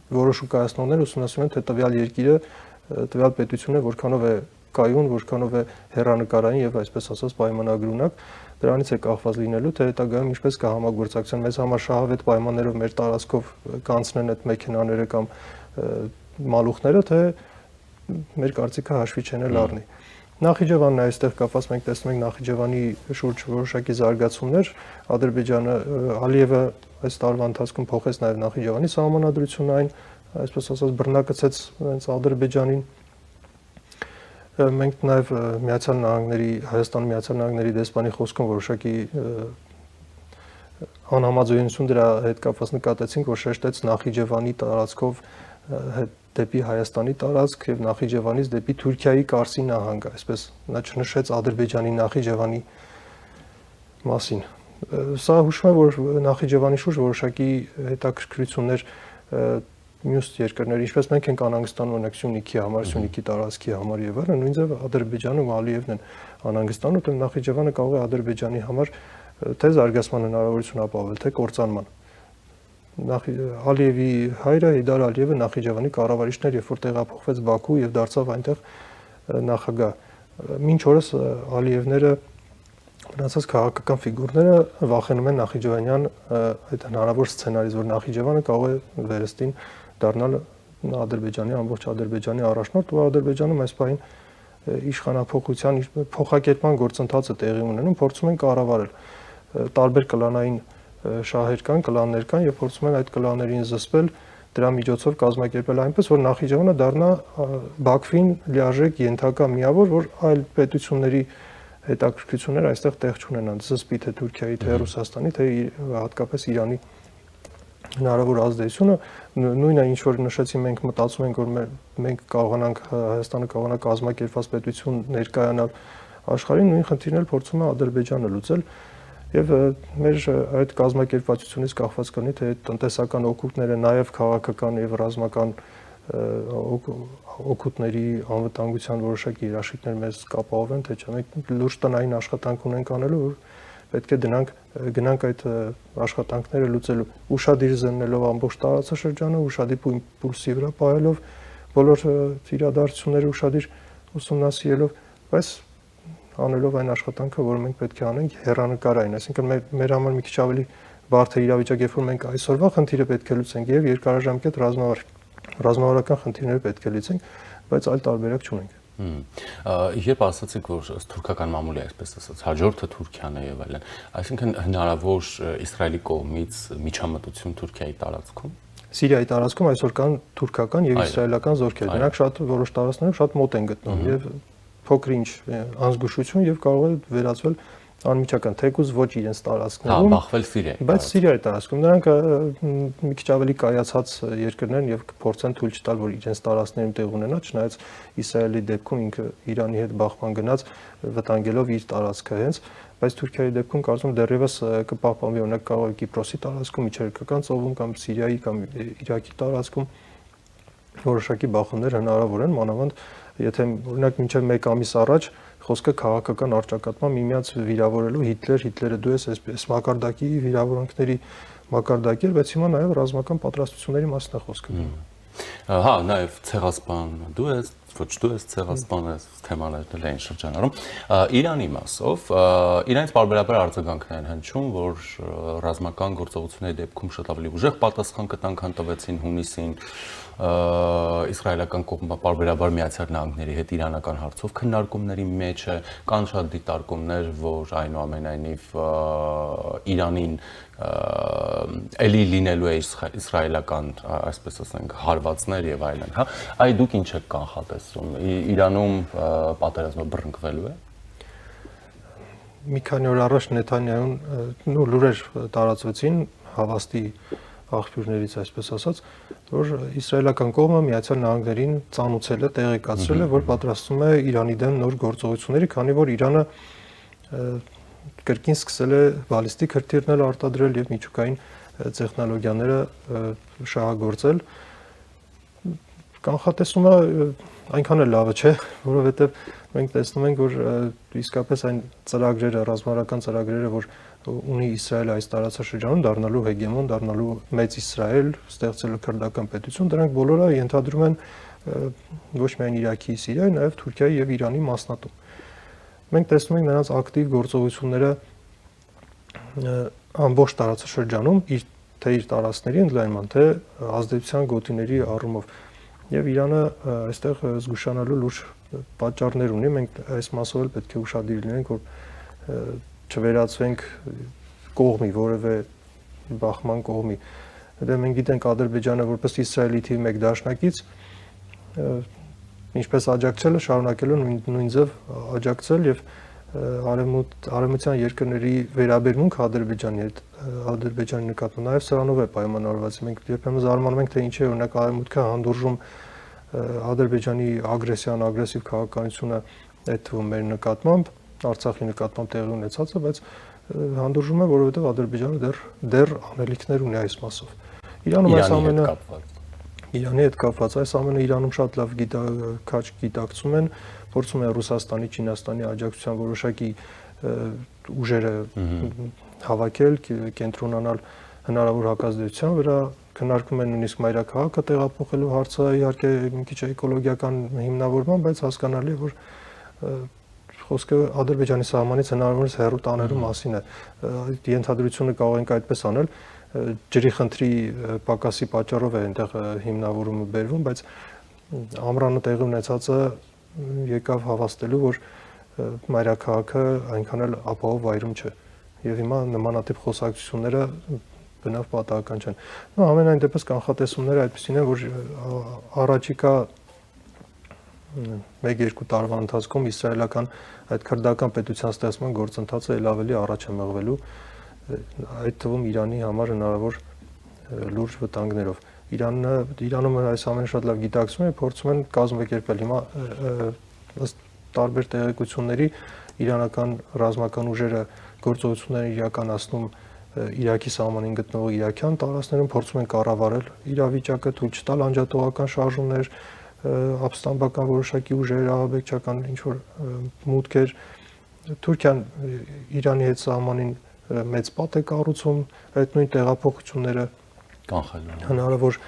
որոշ ուկայացնողներ ուսումնասիրում են, թե տվյալ երկիրը, տվյալ պետությունը որքանով է կայուն, որքանով է հեռանկարային եւ այսպես ասած պայմանագրունակ, դրանից է կախված լինելու, թե հետագայում ինչպես կհամագործակցեն մեզ համար շահավետ պայմաններով մեր տարածքով կանցնեն այդ մեքենաները կամ մալուխները, թե մեր կարծիքը հաշվի չեն առնի։ Նախիջևանն է այստեղ կապված, մենք տեսնում ենք Նախիջևանի շուրջ որոշակի զարգացումներ, Ադրբեջանը Ալիևը այս տարվա ընթացքում փոխեց նաև Նախիջևանի սահմանադրությունը, այն այսպես ասած բռնակցեց հենց Ադրբեջանին։ Մենք նաև Միացյալ Նահանգների, Հայաստանի Միացյալ Նահանգների դեսպանի խոսքում որոշակի անհամաձայնություն դրա հետ կապված նկատեցինք, որ շեշտեց Նախիջևանի տարածքով դեպի Հայաստանի տարածք եւ Նախիջևանից դեպի Թուրքիայի Կարսի նահանգ, այսպես նա չնշեց Ադրբեջանի Նախիջևանի մասին։ Սա հուշում է, որ Նախիջևանի շուրջ որոշակի հետաքրքրություններ մյուս երկրներ, ինչպես մենք ենք անհանգստանում օրինակ Սյունիքի համար, Սյունիքի տարածքի համար եւ այլն, նույնիսկ Ադրբեջանը ու Ալիևն են անհանգստանում, թե Նախիջևանը կարող է Ադրբեջանի համար թե զարգացման հնարավորություն ապահովել, թե կործանման։ Ալիևի հայրը Հեյդար Ալիևը Նախիջևանի կառավարիչն էր, երբ որ տեղափոխվեց Բաքու եւ դարձավ այնտեղ նախագահ։ Մինչ օրս Ալիևները մնացած քաղաքական ֆիգուրները վախենում են Նախիջևանյան այդ հնարավոր սցենարից, որ Նախիջևանը կարող է վերստին դառնալ Ադրբեջանի ամբողջ Ադրբեջանի առաջնորդ, ու Ադրբեջանում այս պահին իշխանափոխության փոխակերպման գործընթացը տեղի ունենում, փորձում են կառավարել տարբեր կլանային շահեր կան, կլաններ կան եւ փորձում են այդ կլաներին զսպել, դրա միջոցով կազմակերպել այնպես, որ Նախիջևանը դառնա Բաքվին լիարժեք ենթակա միավոր, որ այլ պետությունների հետաքրքրությունները այստեղ տեղ չունենան, զսպի թե Թուրքիայի, թե Ռուսաստանի, թե հատկապես Իրանի հնարավոր ազդեցությունը, նույնը ինչ որ նշեցի, մենք մտածում ենք, որ մենք կարողանանք Հայաստանը կարողանա կազմակերպված պետություն ներկայանալ աշխարհին, նույն խնդիրն էլ փորձում է Ադրբեջանը լուծել եւ մեր այդ կազմակերպվածությունից կախված կլինի, թե տնտեսական օգուտները նաեւ քաղաքական եւ ռազմական օգուտների անվտանգության որոշակի երաշխիքներ մեզ կապահովեն, թե չէ, մենք լուրջ տնային աշխատանք ունենք անելու, որ պետք է գնանք այդ աշխատանքները լուծելու, ուշադիր զննելով ամբողջ տարածաշրջանը, ուշադիր իմպուլսի վրա պահելով, բոլոր իրադարձությունները ուշադիր ուսումնասիրելով, բայց անելով այն աշխատանքը, որը մենք պետք է անենք հեռանկարային, այսինքն մեր համար մի քիչ ավելի բարդ է իրավիճակ, երբ որ մենք այսօրվա խնդիրը պետք է լուծենք եւ երկարաժամկետ ռազմավարական խնդիրները պետք է լուծենք, բայց այլ տարբերակ չունենք։ Երբ ասացիք, որ թուրքական մամուլի, այսպես ասած, հաջորդը Թուրքիան է եւ այլն, այսինքն հնարավոր Իսրայելի կողմից միջամտություն Թուրքիայի տարածքում։ Սիրիայի տարածքում այսօր կան թուրքական եւ իսրայելական զորքեր, դրանք շատ որոշ տարածքներում շատ մոտ են գտնվում եւ փոքր-ինչ անզգուշություն եւ կարող է վերածվել անմիջական, թեկուզ ոչ իրենց տարածքներում, բախվել Սիրիայի, բայց Սիրիայի տարածքում նրանք մի քիչ ավելի կայացած երկրներ են եւ փորձեն թույլ չտալ, որ իրենց տարածքներում տեղ ունենա, չնայած Իսրայելի դեպքում ինքը Իրանի հետ բախման գնաց, վտանգելով իր տարածքը հենց, բայց Թուրքիայի դեպքում կարծում դեռևս կպահպանվի, օրինակ կարող է Կիպրոսի տարածքում, միջերկրական ծովում կամ Սիրիայի կամ Իրաքի տարածքում որոշակի բախումներ հնարավոր են, մանավանդ եթե օրինակ մինչև 1 ամիս առաջ խոսքը քաղաքական առճակատման միմյանց վիրավորելու Հիտլերը դու ես այս մակարդակի վիրավորանքների մակարդակի, բայց հիմա նաև ռազմական պատրաստությունների մասն է խոսքը։ Հա, նաև ցեղասպան դու ես, ոչ դու ես ցեղասպան, այս թեմաներն էլ են շրջանառում։ Իրանի մասով իրենց բարբերաբար արձագանքներ են հնչում, որ ռազմական գործողությունների դեպքում շատ ավելի ուժեղ պատասխան կտան, քան տվեցին հունիսին, իսրայելական կողմը բարբերաբար Միացյալ Նահանգների հետ իրանական հարցով քննարկումների մեջ է, կան շատ դիտարկումներ, որ այնուամենայնիվ Իրանին էլի լինելու է իսրայելական, այսպես ասենք, հարվածներ եւ այլն, հա, այ դուք ինչ եք կանխատեսում, Իրանում պատերազմը բռնկվելու է։ Մի քանի օր առաջ Նեթանյահուն լուրեր տարածվեցին հավաստի աղբյուրներից, այսպես ասած, որ իսրայելական կողմը Միացյալ Նահանգներին ծանուցել է, տեղեկացրել է, որ պատրաստում է Իրանի դեմ նոր գործողությունների, քանի որ Իրանը կրկին սկսել է բալիստիկ հրթիռներ արտադրել եւ միջուկային տեխնոլոգիաները շահագործել։ Կանխատեսումը այնքան էլ լավը չէ, որովհետեւ մենք տեսնում ենք, որ իսկապես այն ծրագրերը, ռազմավարական ծրագրերը, որ ունի Իսրայելը այս տարածաշրջանում, դառնալու հեգեմոն, դառնալու մեծ Իսրայել, ստեղծելու քրդական պետություն, դրանք բոլորը ենթադրում են ոչ միայն Իրաքի, Սիրիայի, նաեւ Թուրքիայի եւ Իրանի մասնատում։ Մենք տեսնում ենք նրանց ակտիվ գործողությունները ամբողջ տարածաշրջանում, թե իր տարածքների ընդլայնման, թե ազդեցության գոտիների առումով։ Եվ Իրանը այստեղ զգուշանալու լուրջ պատճառներ ունի, մենք այս մասով էլ պետք է ուշադիր լինենք, որ չվերածվենք կողմի, որևէ բախման կողմի։ Դե մենք գիտենք Ադրբեջանը որպես Իսրայելի թիվ 1 դաշնակից, ինչպես աջակցել է, շարունակելու նույն ձև աջակցել եւ արևմտյան երկրների վերաբերմունք Ադրբեջանի նկատմամբ նաեւ սրանով է պայմանավորված։ Մենք երբեմն զարմանում ենք, թե ինչ է օրինակ արևմուտքը հանդուրժում Ադրբեջանի ագրեսիան, ագրեսիվ քաղաքականությունը այդ թվում մեր նկատմամբ, Արցախի նկատմամբ տեղի ունեցածը, բայց հանդուրժում է, որովհետև Ադրբեջանը դեռ անելիքներ ունի այս մասով։ Իրանում այս ամենը Իրանի հետ կապված այս ամենը Իրանում շատ լավ քաչ գիտակցում են, փորձում են Ռուսաստանի, Չինաստանի աջակցության որոշակի ուժերը հավաքել, կենտրոնանալ հնարավոր հակազդեցության վրա, քննարկում են նույնիսկ մայրաքաղաքը տեղափոխելու հարցը, իհարկե մի քիչ էկոլոգիական հիմնավորման, բայց հասկանալի է, որ խոսքը Ադրբեջանի սահմանից հնարավորինս հեռու տանելու մասին է։ Այդ ենթադրությունը կարող ենք այդպես անել, ջրի խնդրի պակասի պատճառով է այնտեղ հիմնավորումը բերվում, բայց ամռանը տեղի ունեցածը եկավ հավաստելու, որ մայրաքաղաքը այնքան էլ ապահով վայրում չէ։ Եվ հիմա նմանատիպ խոսակցությունները բնավ պատահական չեն։ Ամենայն դեպս կանխատեսումները այդպեսին են, որ առաջիկա 1-2 տարվա ընթացքում իսրայելական այդ քրդական պետության ստեղծման գործընթացը ել ավելի առաջ է մղվելու, այդ թվում Իրանի համար հնարավոր լուրջ վտանգներով։ Իրանում այս ամենը շատ լավ գիտակցում են, փորձում են կազմակերպել։ Հիմա ըստ տարբեր տեղեկությունների իրանական ռազմական ուժերը գործողություններ են իրականացնում Իրաքի սահմանին գտնվող իրաքյան տարածքներում, փորձում են կառավարել իրավիճակը, թույլ չտալ անջատողական շարժումներ, ապստամբական որոշակի ուժեր, ահաբեկչական ինչ-որ մուտքեր։ Թուրքիան Իրանի հետ սահմանին մեծ պատ է կառուցում, այդ նույն տեղափոխությունները կանխելու հնարավոր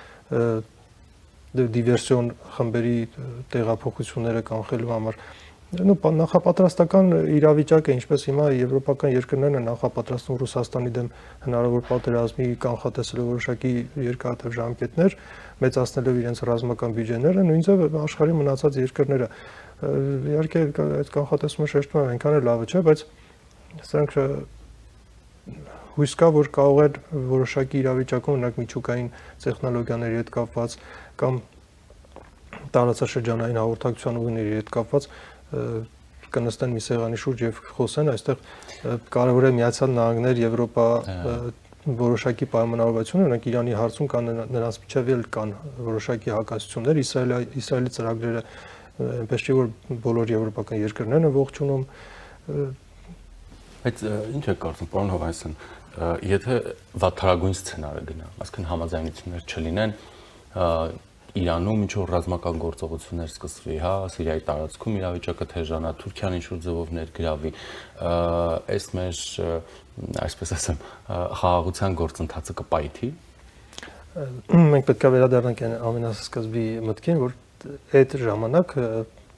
դիվերսիոն խմբերի տեղափոխությունները կանխելու համար նախապատրաստական իրավիճակը, ինչպես հիմա եվրոպական երկրներն են նախապատրաստում Ռուսաստանի դեմ հնարավոր պատերազմի կանխատեսելու որոշակի երկարատև ժամկետներ, մեծացնելով իրենց ռազմական բյուջեները, նույնիսկ աշխարհի մնացած երկրները։ Իհարկե այդ կանխատեսումը շեշտում եմ, այնքան էլ լավը չէ, բայց սրանք հույս կա, որ կարող է որոշակի իրավիճակում օրինակ միջուկային տեխնոլոգիաների հետ կապված կամ տարածաշրջանային հաղորդակցության ուղիների հետ կապված կնստեն մի սեղանի շուրջ եւ խոսեն, այստեղ կարևոր է Միացյալ Նահանգներ, Եվրոպա որոշակի պայմանավորվածություն, օրինակ Իրանի հարցում կան նրանց միջև էլ կան որոշակի հակասություններ, Իսրայելի ծրագրերը այնպես չի, որ բոլոր եվրոպական երկրներն են ողջունում։ Բայց ինչ է կարծում, պարոն Հովհաննիսյան, եթե վատթարագույն սցենարը գնա, այսինքն համաձայնություններ չլինեն, Իրանում ինչ-որ ռազմական գործողություններ սկսվի, հա, Սիրիայի տարածքում իրավիճակը թեժանա, Թուրքիան ինչ-որ ձևով ներգրավի, այս մեր, այսպես ասեմ, խաղաղության գործընթացը կպայթի։ Մենք պետք է վերադառնանք ամենասկզբի մտքին, որ այդ ժամանակ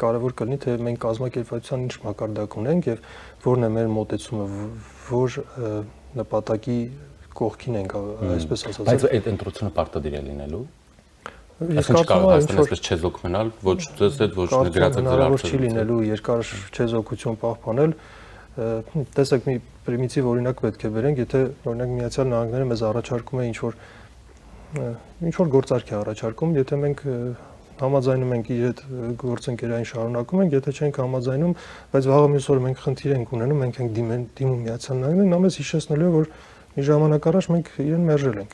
կարևոր կլինի, թե մենք կազմակերպվածության ինչ մակարդակ ունենք եւ որն է մեր մոտեցումը, որ նպատակի կողքին ենք, այսպես ասած։ Բայց այդ ընտրությունը պարտադիր է լինելու։ Այսինքն կարող է այսպես չեզոք մնալ, ոչ ձեզ հետ, ոչ ներգրաված հնարավոր չի լինելու երկար չեզոքություն պահպանել։ Տեսեք, մի պրիմիտիվ օրինակ պետք է բերենք, եթե օրինակ Միացյալ Նահանգները մեզ առաջարկում է ինչ-որ գործարք է առաջարկում, եթե մենք համաձայնում ենք իր հետ գործընկերային շարունակում ենք, եթե չենք համաձայնում, բայց վաղը մյուս օրը մենք խնդիր ենք ունենում, մենք ենք դիմում Միացյալ Նահանգներին, նա մեզ հիշեցնելու է, որ մի ժամանակ առաջ մենք իրեն մերժել ենք։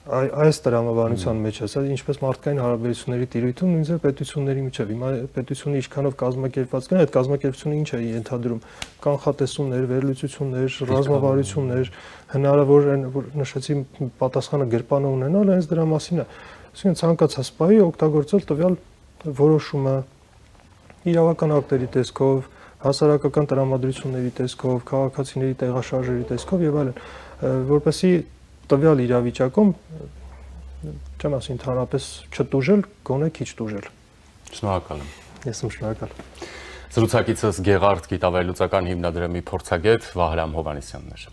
Այս տրամաբանության մեջ է, սա ինչպես մարդկային հարաբերությունների տիրույթում, նույնիսկ պետությունների միջև։ Հիմա պետությունը ինչքանով կազմակերպված կան, այդ կազմակերպությունը ինչ է ենթադրում, կանխատեսումներ, վերլուծություններ, ռազմավարություններ, հնարավոր են, որ նշեցի պատասխանը գրպանը ունենալ, հենց դրա մասին է։ Այսինքն ցանկացած պահի օգտագործել տվյալ որոշումը իրավական ակտերի տեսքով, հասարակական տրամադրությունների տեսքով, քաղաքացիների տեղաշարժերի տեսքով եւ այլն, որպեսզի տվյալ իրավիճակում չեմ ասի ընդհանրապես չտուժել, գոնե քիչ տուժել։ Շնորհակալ եմ։ Ես եմ շնորհակալ։ Զրուցակիցս Գեղարդ գիտավայրելուծական հիմնադրամի փորձագետ Վահրամ Հովհաննիսյանն էր։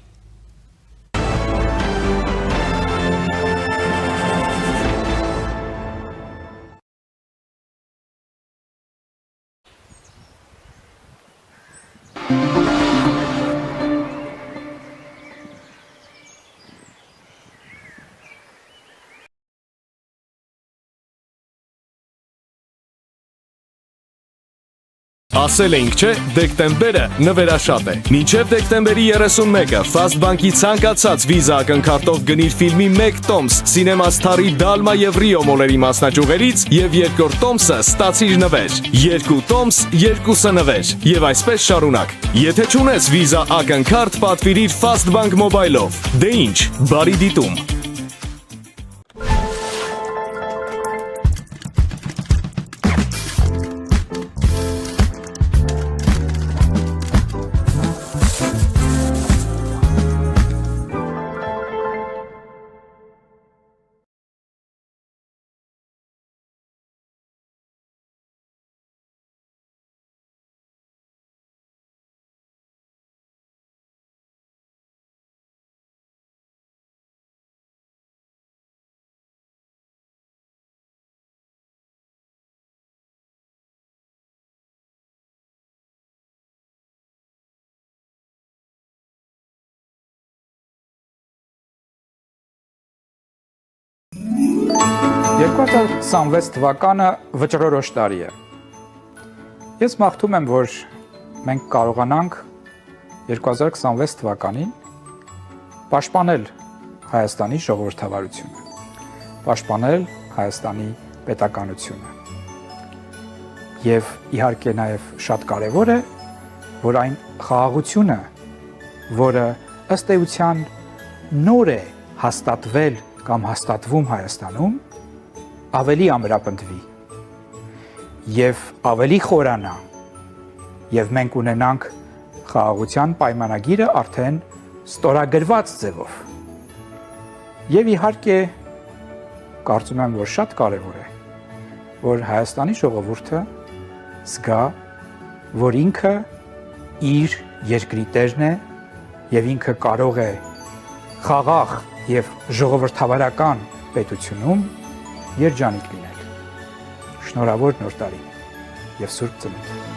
Ասել էինք, չէ, դեկտեմբերը նվերաշատ է։ Մինչև դեկտեմբերի 31-ը Fast Bank-ի ցանկացած վիզա ակնքարտով գնիր ֆիլմի 1 տոմս Cinema Star-ի Dalma եւ Rio մոլերի մասնաճյուղերից եւ երկրորդ տոմսը ստացիր նվեր։ 2 տոմս, 2-ը նվեր։ Եվ այսպես շարունակ։ Եթե չունես վիզա ակնքարտ, պատվիրիր Fast Bank Mobile-ով։ Դե ինչ, բարի դիտում։ «2026 թվականը վճռորոշ տարի է։ Ես մաղթում եմ, որ մենք կարողանանք 2026 թվականին պաշտպանել Հայաստանի ժողովրդավարությունը, պաշտպանել Հայաստանի պետականությունը։ Եվ իհարկե նաև շատ կարևոր է, որ այն խաղաղությունը, որը ըստ էության նոր է հաստատվել կամ հաստատվում Հայաստանում, ավելի ամրապնդվի եւ ավելի խորանա եւ մենք ունենանք խաղաղության պայմանագիրը արդեն ստորագրված ձևով։ Եվ իհարկե կարծում եմ, որ շատ կարևոր է, որ Հայաստանի ժողովուրդը զգա, որ ինքը իր երկրի տերն է եւ ինքը կարող է խաղաղ եւ ժողովրդավարական պետությունում երջանիկ լինել։ Շնորհավոր նոր տարի եւ Սուրբ Ծնունդ։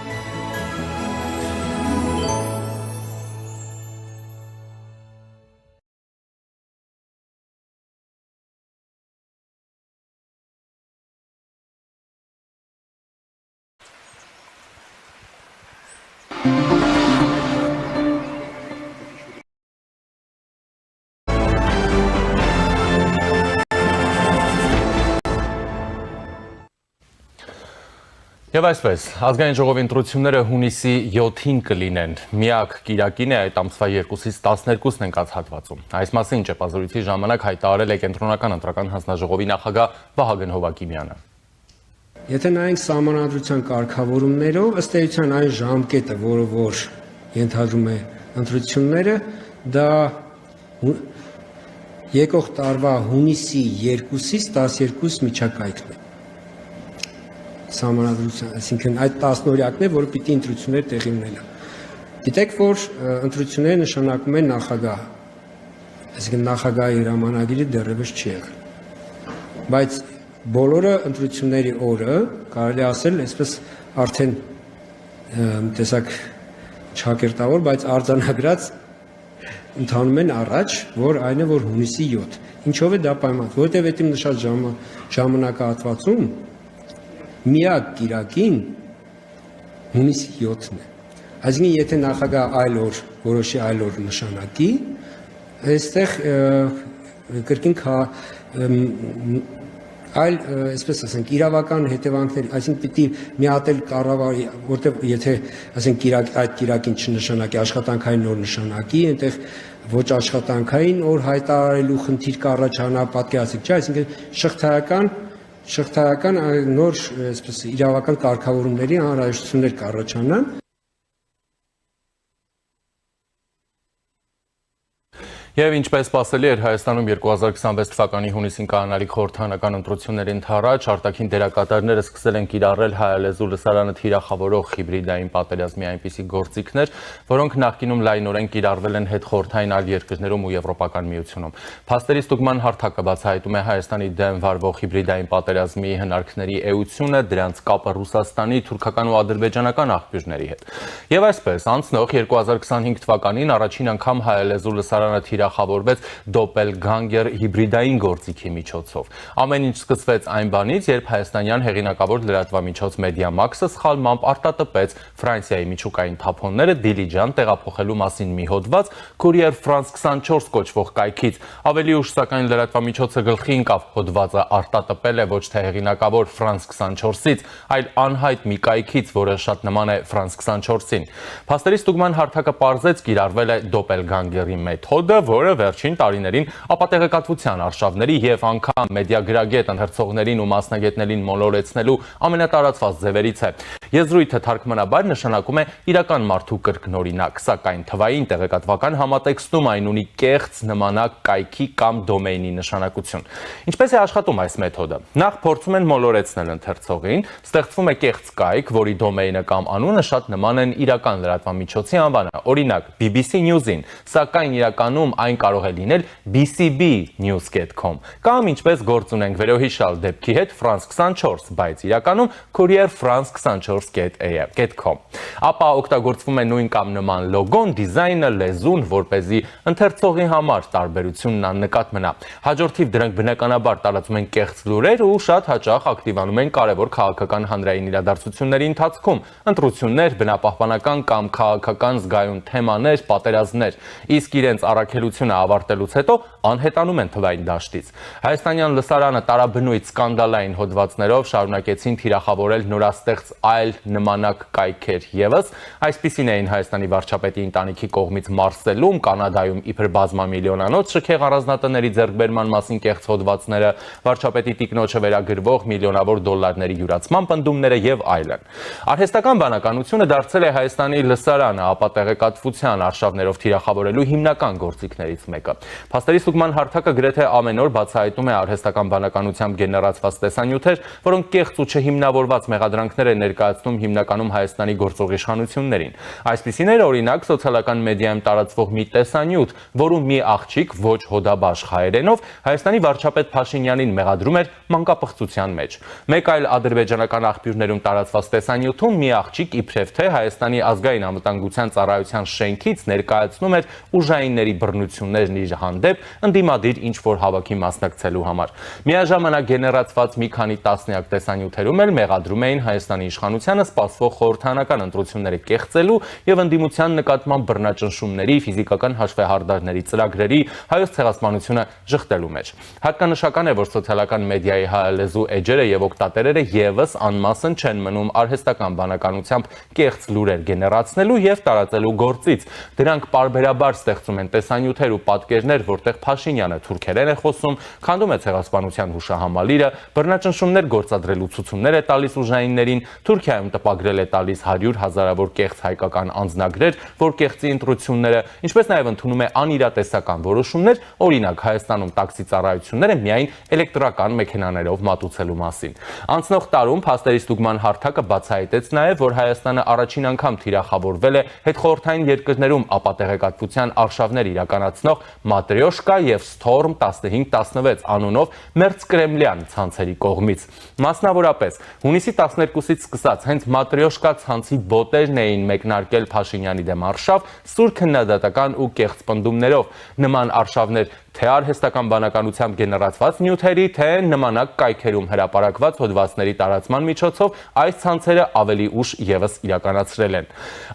Եվ այսպես, ազգային ժողովի ընտրությունները հունիսի 7-ին կլինեն, միակ կիրակին է այդ ամսվա 2-ից 12-ն ընկած հատվածում։ Այս մասին ճեպազրույցի ժամանակ հայտարարել է Կենտրոնական ընտրական հանձնաժողովի նախագահ Վահագն Հովակիմյանը։ Եթե նայենք սահմանադրության կարգավորումներով, ըստ էության այն ժամկետը, որը որ ենթադրում է ընտրությունները, դա եկող տարվա հունիսի 2-ից 12 միջակայքն է։ Սահմանադրության, այսինքն այդ 10-օրյակն է, որը պիտի ընտրություններ տեղի ունենան։ Գիտեք, որ ընտրությունները նշանակում են նախագահ, այսինքն նախագահի հրամանագիրը դեռևս չի եղել։ Բայց բոլորը ընտրությունների օրը, կարելի ասել, այսպես արդեն տեսակ չակերտավոր, բայց արձանագրած ընթանում են առաջ, որ այն է, որ հունիսի 7։ Ինչով է դա պայման, որովհետև այդ իմ նշած ժամանակահատվածում միակ կիրակին հունիսի 7-ն է։ Այսինքն, եթե նախագահ այլ օր, որոշի այլ օր նշանակի, այստեղ կրկին այլ, այսպես ասենք, իրավական հետևանքներ, այսինքն պիտի միատել կառավարի, որտեղ եթե, ասենք, այդ կիրակին չնշանակի, աշխատանքային օր նշանակի, այնտեղ ոչ աշխատանքային օր հայտարարելու խնդիր կառաջանա, պատկերացրեք, չէ՞, այսինքն շղթայական նոր այսպես իրավական կարգավորումների անհրաժեշտություններ կառաջանան։ Եվ ինչպես սպասելի էր, Հայաստանում 2026 թվականի հունիսին կայանալիք խորհրդարանական ընտրությունների ընդառաջ արտաքին դերակատարները սկսել են կիրառել հայալեզու լսարանը թիրախավորող հիբրիդային պատերազմի այնպիսի գործիքներ, որոնք նախկինում լայնորեն կիրառվել են հետխորհրդային այլ երկրներում ու Եվրոպական միությունում։ Փաստերի ստուգման հարթակը բացահայտում է Հայաստանի դեմ վարվող հիբրիդային պատերազմի հնարքների էությունը, դրանց կապը Ռուսաստանի, թուրքական ու ադրբեջանական աղբյուրների հետ։ Եվ այսպես, անցնող 2025 թվականին առաջին անգամ հայալեզու լսարանը թիրախավորվեց դոպելգանգեր հիբրիդային գործիքի միջոցով։ Ամեն ինչ սկսվեց այն բանից, երբ հայաստանյան հեղինակավոր լրատվամիջոց Մեդիամաքսը սխալմամբ արտատպեց Ֆրանսիայի միջուկային թափոնները Դիլիջան տեղափոխելու մասին մի հոդված Courier France 24 կոչվող կայքից։ Ավելի ուշ սակայն լրատվամիջոցը գլխի ընկավ հոդվածը արտատպել է ոչ թե հեղինակավոր France 24-ից, այլ անհայտ մի կայքից, որը շատ նման է France 24-ին։ Փաստերի ստուգման հարթակը պարզեց կիրառվել է դոպելգանգերի մեթոդը, որը վերջին տարիներին ապատեղեկատվության արշավների եւ անգամ մեդիագրագետ ընթերցողներին ու մասնագետներին մոլորեցնելու ամենատարածված ձևերից է։ Եզրույթը թարգմանաբար նշանակում է իրական մարդու կրկնօրինակ, սակայն թվային տեղեկատվական համատեքստում այն ունի կեղծ նմանակ կայքի կամ դոմեյնի նշանակություն։ Ինչպես է աշխատում այս մեթոդը։ Նախ փորձում են մոլորեցնել ընթերցողին, ստեղծվում է կեղծ կայք, որի դոմեյնը կամ անունը շատ նման են իրական լրատվամիջոցի անվանը, օրինակ BBC News-ին, սակայն իրականում այն կարող է լինել bcbnews.com կամ ինչպես գործ ունենք վերոհիշալ դեպքի հետ France 24, բայց իրականում Courier France 24.com։ Ապա օգտագործվում է նույն կամ նման լոգոն, դիզայնը, լեզուն, որպեսզի ընթերցողի համար տարբերությունն աննկատ մնա։ Հաջորդիվ դրանք բնականաբար տարածում են կեղծ լուրեր ու շատ հաճախ ակտիվանում են կարևոր քաղաքական հանրային իրադարձությունների ընթացքում, ընտրություններ, բնապահպանական կամ քաղաքական զգայուն թեմաներ, պատերազմներ, իսկ իրենց առաքելությունը ավարտելուց հետո անհետանում են թվային դաշտից։ Հայաստանյան լսարանը տարաբնույթ սկանդալային հոդվածներով շարունակեցին թիրախավորել նորաստեղծ այլ նմանակ կայքեր ևս, այսպիսին էին Հայաստանի վարչապետի ընտանիքի կողմից Մարսելում, Կանադայում իբր բազմամիլիոնանոց շքեղ առանձնատների ձեռքբերման մասին կեղծ հոդվածները, վարչապետի տիկնոջը վերագրվող միլիոնավոր դոլարների յուրացման պնդումները եւ այլն։ Արհեստական բանականությունը դարձել է Հայաստանի լսարանը ապատեղեկատվության արշավներով թիրախավորելու հիմնական գործիքներից մեկը։ Փաստերի ստուգման հարթակը գրեթե ամեն օր բացահայտում է արհեստական բանականությամբ գեներացված տեսանյութեր, որոնք կեղծ ու չհիմնավորված մեղադրանքներ են ներկայացնում հիմնականում Հայաստանի գործող իշխանություններին։ Այսպիսին էր օրինակ սոցիալական մեդիայում տարածվող մի տեսանյութ, որում մի աղջիկ ոչ հոդաբաշխ հայերենով Հայաստանի վարչապետ Փաշինյանին մեղադրում էր մանկապղծության մեջ։ Մեկ այլ ադրբեջանական աղբյուրներում տարածված տեսանյութում մի աղջիկ իբրև թե Հայաստանի ազգային անվտանգության ծառայության շենքից ներկայացնում էր ուժայինների բռնություններն իր հանդեպ ընդդիմադիր ինչ-որ հավաքի մասնակցելու համար։ Միաժամանակ գեներացված մի քանի տասնյակ տեսանյութերում էլ մեղադրում էին Հայաստանի իշխանությանը սպասվող խորհրդարանական ընտրությունները կեղծելու եւ ընդդիմության նկատմամբ բռնաճնշումների, ֆիզիկական հաշվեհարդարների ծրագրերի, հայոց ցեղասպանությունը ժխտելու մեջ։ Հատկանշական է, որ սոցիալական մեդիայի հայալեզու էջերը եւ օգտատերերը եւս անմասն չեն մնում արհեստական բանականությամբ կեղծ լուրեր գեներացնելու եւ տարածելու գործից։ Դրանք պարբերաբար ստեղծում են տեսանյութեր ու պատկերներ, որտեղ Փաշինյանը թուրքերեն է խոսում, քանդում է ցեղասպանության հուշահամալիրը, բռնաճնշումներ գործադրելու ցուցումներ է տալիս ուժայիններին, Թուրքիայում տպագրել է տալիս 100 հազարավոր կեղծ հայկական անձնագրեր, որ կեղծի ընտրությունները, ինչպես նաև ընդունում է անիրատեսական որոշումներ, օրինակ Հայաստանում տաքսի ծառայությունները միայն էլեկտրական մեքենաներով մատուցելու մասին։ Անցնող տարում փաստերի ստուգման հարթակը բացահայտեց նաև, որ Հայաստանը առաջին անգամ թիրախավորվել է հետխորհրդային երկրներում ապատեղեկատվության արշավներ իրականացնող Matryoshka եւ Storm 1516 անունով մերձկրեմլյան ցանցերի կողմից։ Մասնավորապես, հունիսի 12-ից սկսած հենց Matryoshka ցանցի բոտերն էին մեկնարկել Փաշինյանի դեմ արշավ սուր քննադատական ու կեղծ պնդումներով։ Նման արշավներ թե արհեստական բանականությամբ գեներացված նյութերի, թե նմանակ կայքերում հրապարակված հոդվածների տարածման միջոցով այս ցանցերը ավելի ուշ եւս իրականացրել են։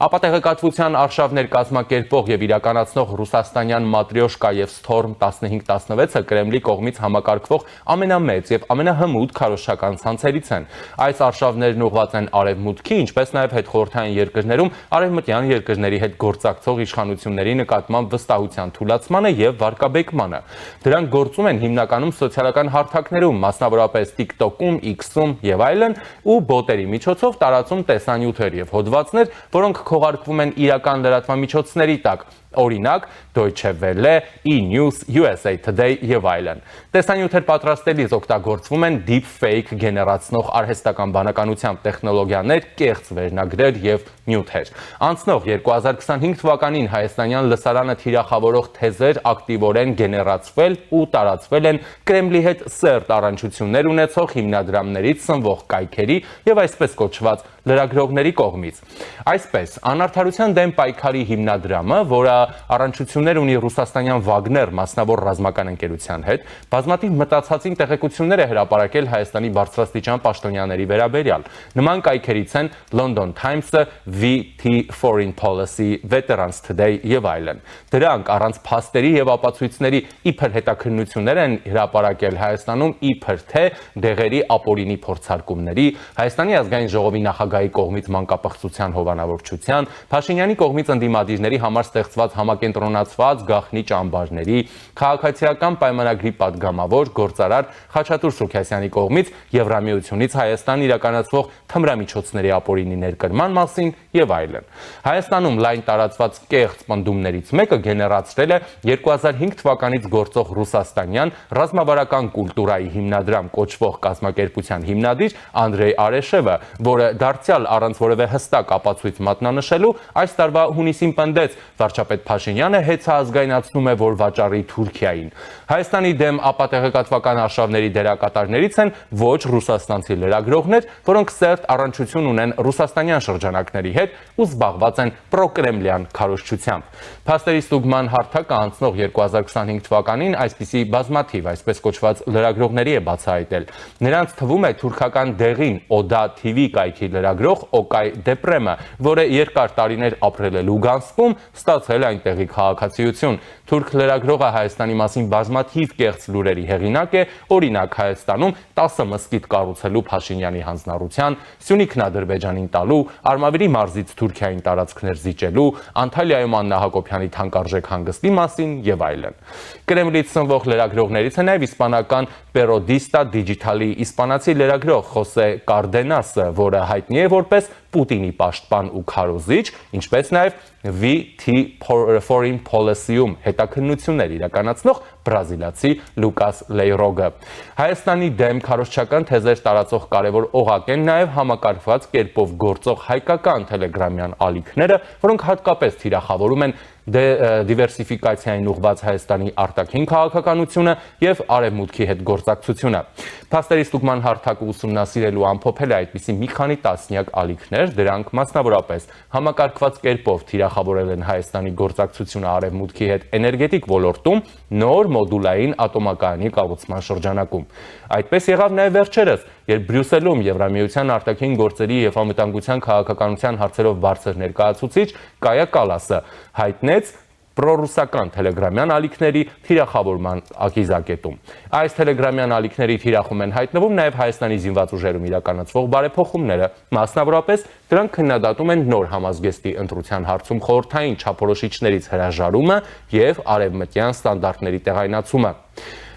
Ապատեղեկատվության արշավներ կազմակերպող եւ իրականացնող ռուսաստանյան Matryoshka եւ Storm 1516-ը Կրեմլի կողմից համակարգվող ամենամեծ եւ ամենահմուտ քարոզչական ցանցերից են։ Այս արշավներն ուղղված են արևմուտքի, ինչպես նաեւ հետխորհրդային երկրներում արևմտյան երկրների հետ գործակցող իշխանությունների նկատմամբ վստահության թուլացմանը եւ վարկաբեկմանը։ Դրանք գործում են հիմնականում սոցիալական հարթակներում, մասնավորապես TikTok-ում, X-ում եւ այլն, ու բոտերի միջոցով տարածում տեսանյութեր եւ հոդվածներ, որոնք քողարկվում են իրական լրատվամիջոցների տակ, օրինակ Deutsche Welle, E-News, USA Today եւ այլն։ Տեսանյութեր պատրաստելիս օգտագործվում են deepfake գեներացնող արհեստական բանականությամբ տեխնոլոգիաներ, կեղծ վերնագրեր եւ նյութեր։ Անցնող 2025 թվականին հայաստանյան լսարանը թիրախավորող թեզեր ակտիվորեն գեներացվել ու տարածվել են Կրեմլի հետ սերտ առնչություններ ունեցող հիմնադրամներից սնվող կայքերի եւ այսպես կոչված լրագրողների կողմից։ Այսպես, անարդարության դեմ պայքարի հիմնադրամը, որը առնչություններ ունի ռուսաստանյան Վագներ մասնավոր ռազմական ընկերության հետ, բազմաթիվ մտածածին տեղեկություններ է հրապարակել Հայաստանի բարձրաստիճան պաշտոնյաների վերաբերյալ։ Նման կայքերից են London Times-ը, VT Foreign Policy, Veterans Today եւ այլն։ Դրանք առանց փաստերի եւ ապացույցների իբր հետաքննություններ են հրապարակել Հայաստանում իբր թե դեղերի ապօրինի փորձարկումների, Հայաստանի ազգային ժողովի նախագահի կողմից մանկապղծության հովանավորչության, Փաշինյանի կողմից ընդդիմադիրների համար ստեղծված համակենտրոնացված գաղտնի ճամբարների, քաղաքացիական պայմանագրի պատգամավոր գործարար Խաչատուր Սուքիասյանի կողմից Եվրամիությունից Հայաստան իրականացվող թմրամիջոցների ապօրինի ներկրման մասին եւ այլն։ Հայաստանում լայն տարածված կեղծ պնդումներից մեկը գեներացրել է 2005 թվականից գործող ռուսաստանյան ռազմավարական կուլտուրայի հիմնադրամ կոչվող կազմակերպության հիմնադիր Անդրեյ Արեշևը, որը դարձյալ առանց որևէ հստակ ապացույց մատնանշելու այս տարվա հունիսին պնդեց վարչապետ Փաշինյանը հեծազգայնացնում է, որ վաճառի Թուրքիային։ Հայաստանի դեմ ապատեղեկատվական արշավների դերակատարներից են ոչ ռուսաստանցի լրագրողներ, որոնք սերտ առնչություն ունեն ռուսաստանյան շրջանակների հետ ու զբաղված են պրոկրեմլյան քարոզչությամբ։ Փաստերի ստուգման հարթակը անցնող 2025 թվականին այսպիսի բազմաթիվ այսպես կոչված լրագրողների է բացահայտել։ Նրանց թվում է թուրքական դեղին Oda TV կայքի լրագրող Օկայ Դեպրեմը, որը երկար տարիներ ապրել է Լուգանսկում, ստացել այնտեղի քաղաքացիություն։ Թուրք լրագրողը Հայաստանի մասին բազմաթիվ կեղծ լուրերի հեղինակ է, օրինակ Հայաստանում 10 մզկիթ կառուցելու Փաշինյանի հանձնառության, Սյունիքն Ադրբեջանին տալու, Արմավիրի մարզից Թուրքիային տարածքներ զիջելու, Անտալիայում Աննա Հակոբյանի թանկարժեք հանգստի մասին եւ այլն։ Կրեմլից սնվող լրագրողներից է նաեւ իսպանական Periodista Digital-ի իսպանացի լրագրող Խոսե Կարդենասը, որը հայտնի է որպես Պուտինի պաշտպան ու քարոզիչ, ինչպես նաև VT Foreign Policy-ում հետաքննություններ իրականացնող բրազիլացի Լուկաս Լեյրոգը։ Հայաստանի դեմ քարոզչական թեզեր տարածող կարևոր օղակ են նաև համակարգված կերպով գործող հայկական տելեգրամյան ալիքները, որոնք հատկապես թիրախավորում են դիվերսիֆիկացիային ուղղված Հայաստանի արտաքին քաղաքականությունը եւ արևմուտքի հետ գործակցությունը։ Փաստերի ստուգման հարթակը ուսումնասիրելու ամփոփել է այդպիսի մի քանի տասնյակ ալիքներ, դրանք մասնավորապես համակարգված կերպով թիրախավորել են Հայաստանի գործակցությունը արևմուտքի հետ էներգետիկ ոլորտում նոր մոդուլային ատոմակայանի կառուցման շրջանակում։ Այդպես եղավ նաև վերջերս, երբ Բրյուսելում Եվրամիության արտաքին գործերի եւ անվտանգության քաղաքականության հարցերով բարձր ներկայացուցիչ Կայա Կալասը հայտնեց պրոռուսական տելեգրամյան ալիքների թիրախավորման ակիզակետում։ Այս տելեգրամյան ալիքների թիրախում են հայտնվում նաև Հայաստանի զինված ուժերում իրականացվող բարեփոխումները, մասնավորապես դրանք քննադատում են նոր համազգեստի ընտրության հարցում խորհրդային չափորոշիչներից հրաժարումը եւ արևմտյան ստանդարտների տեղայնացումը։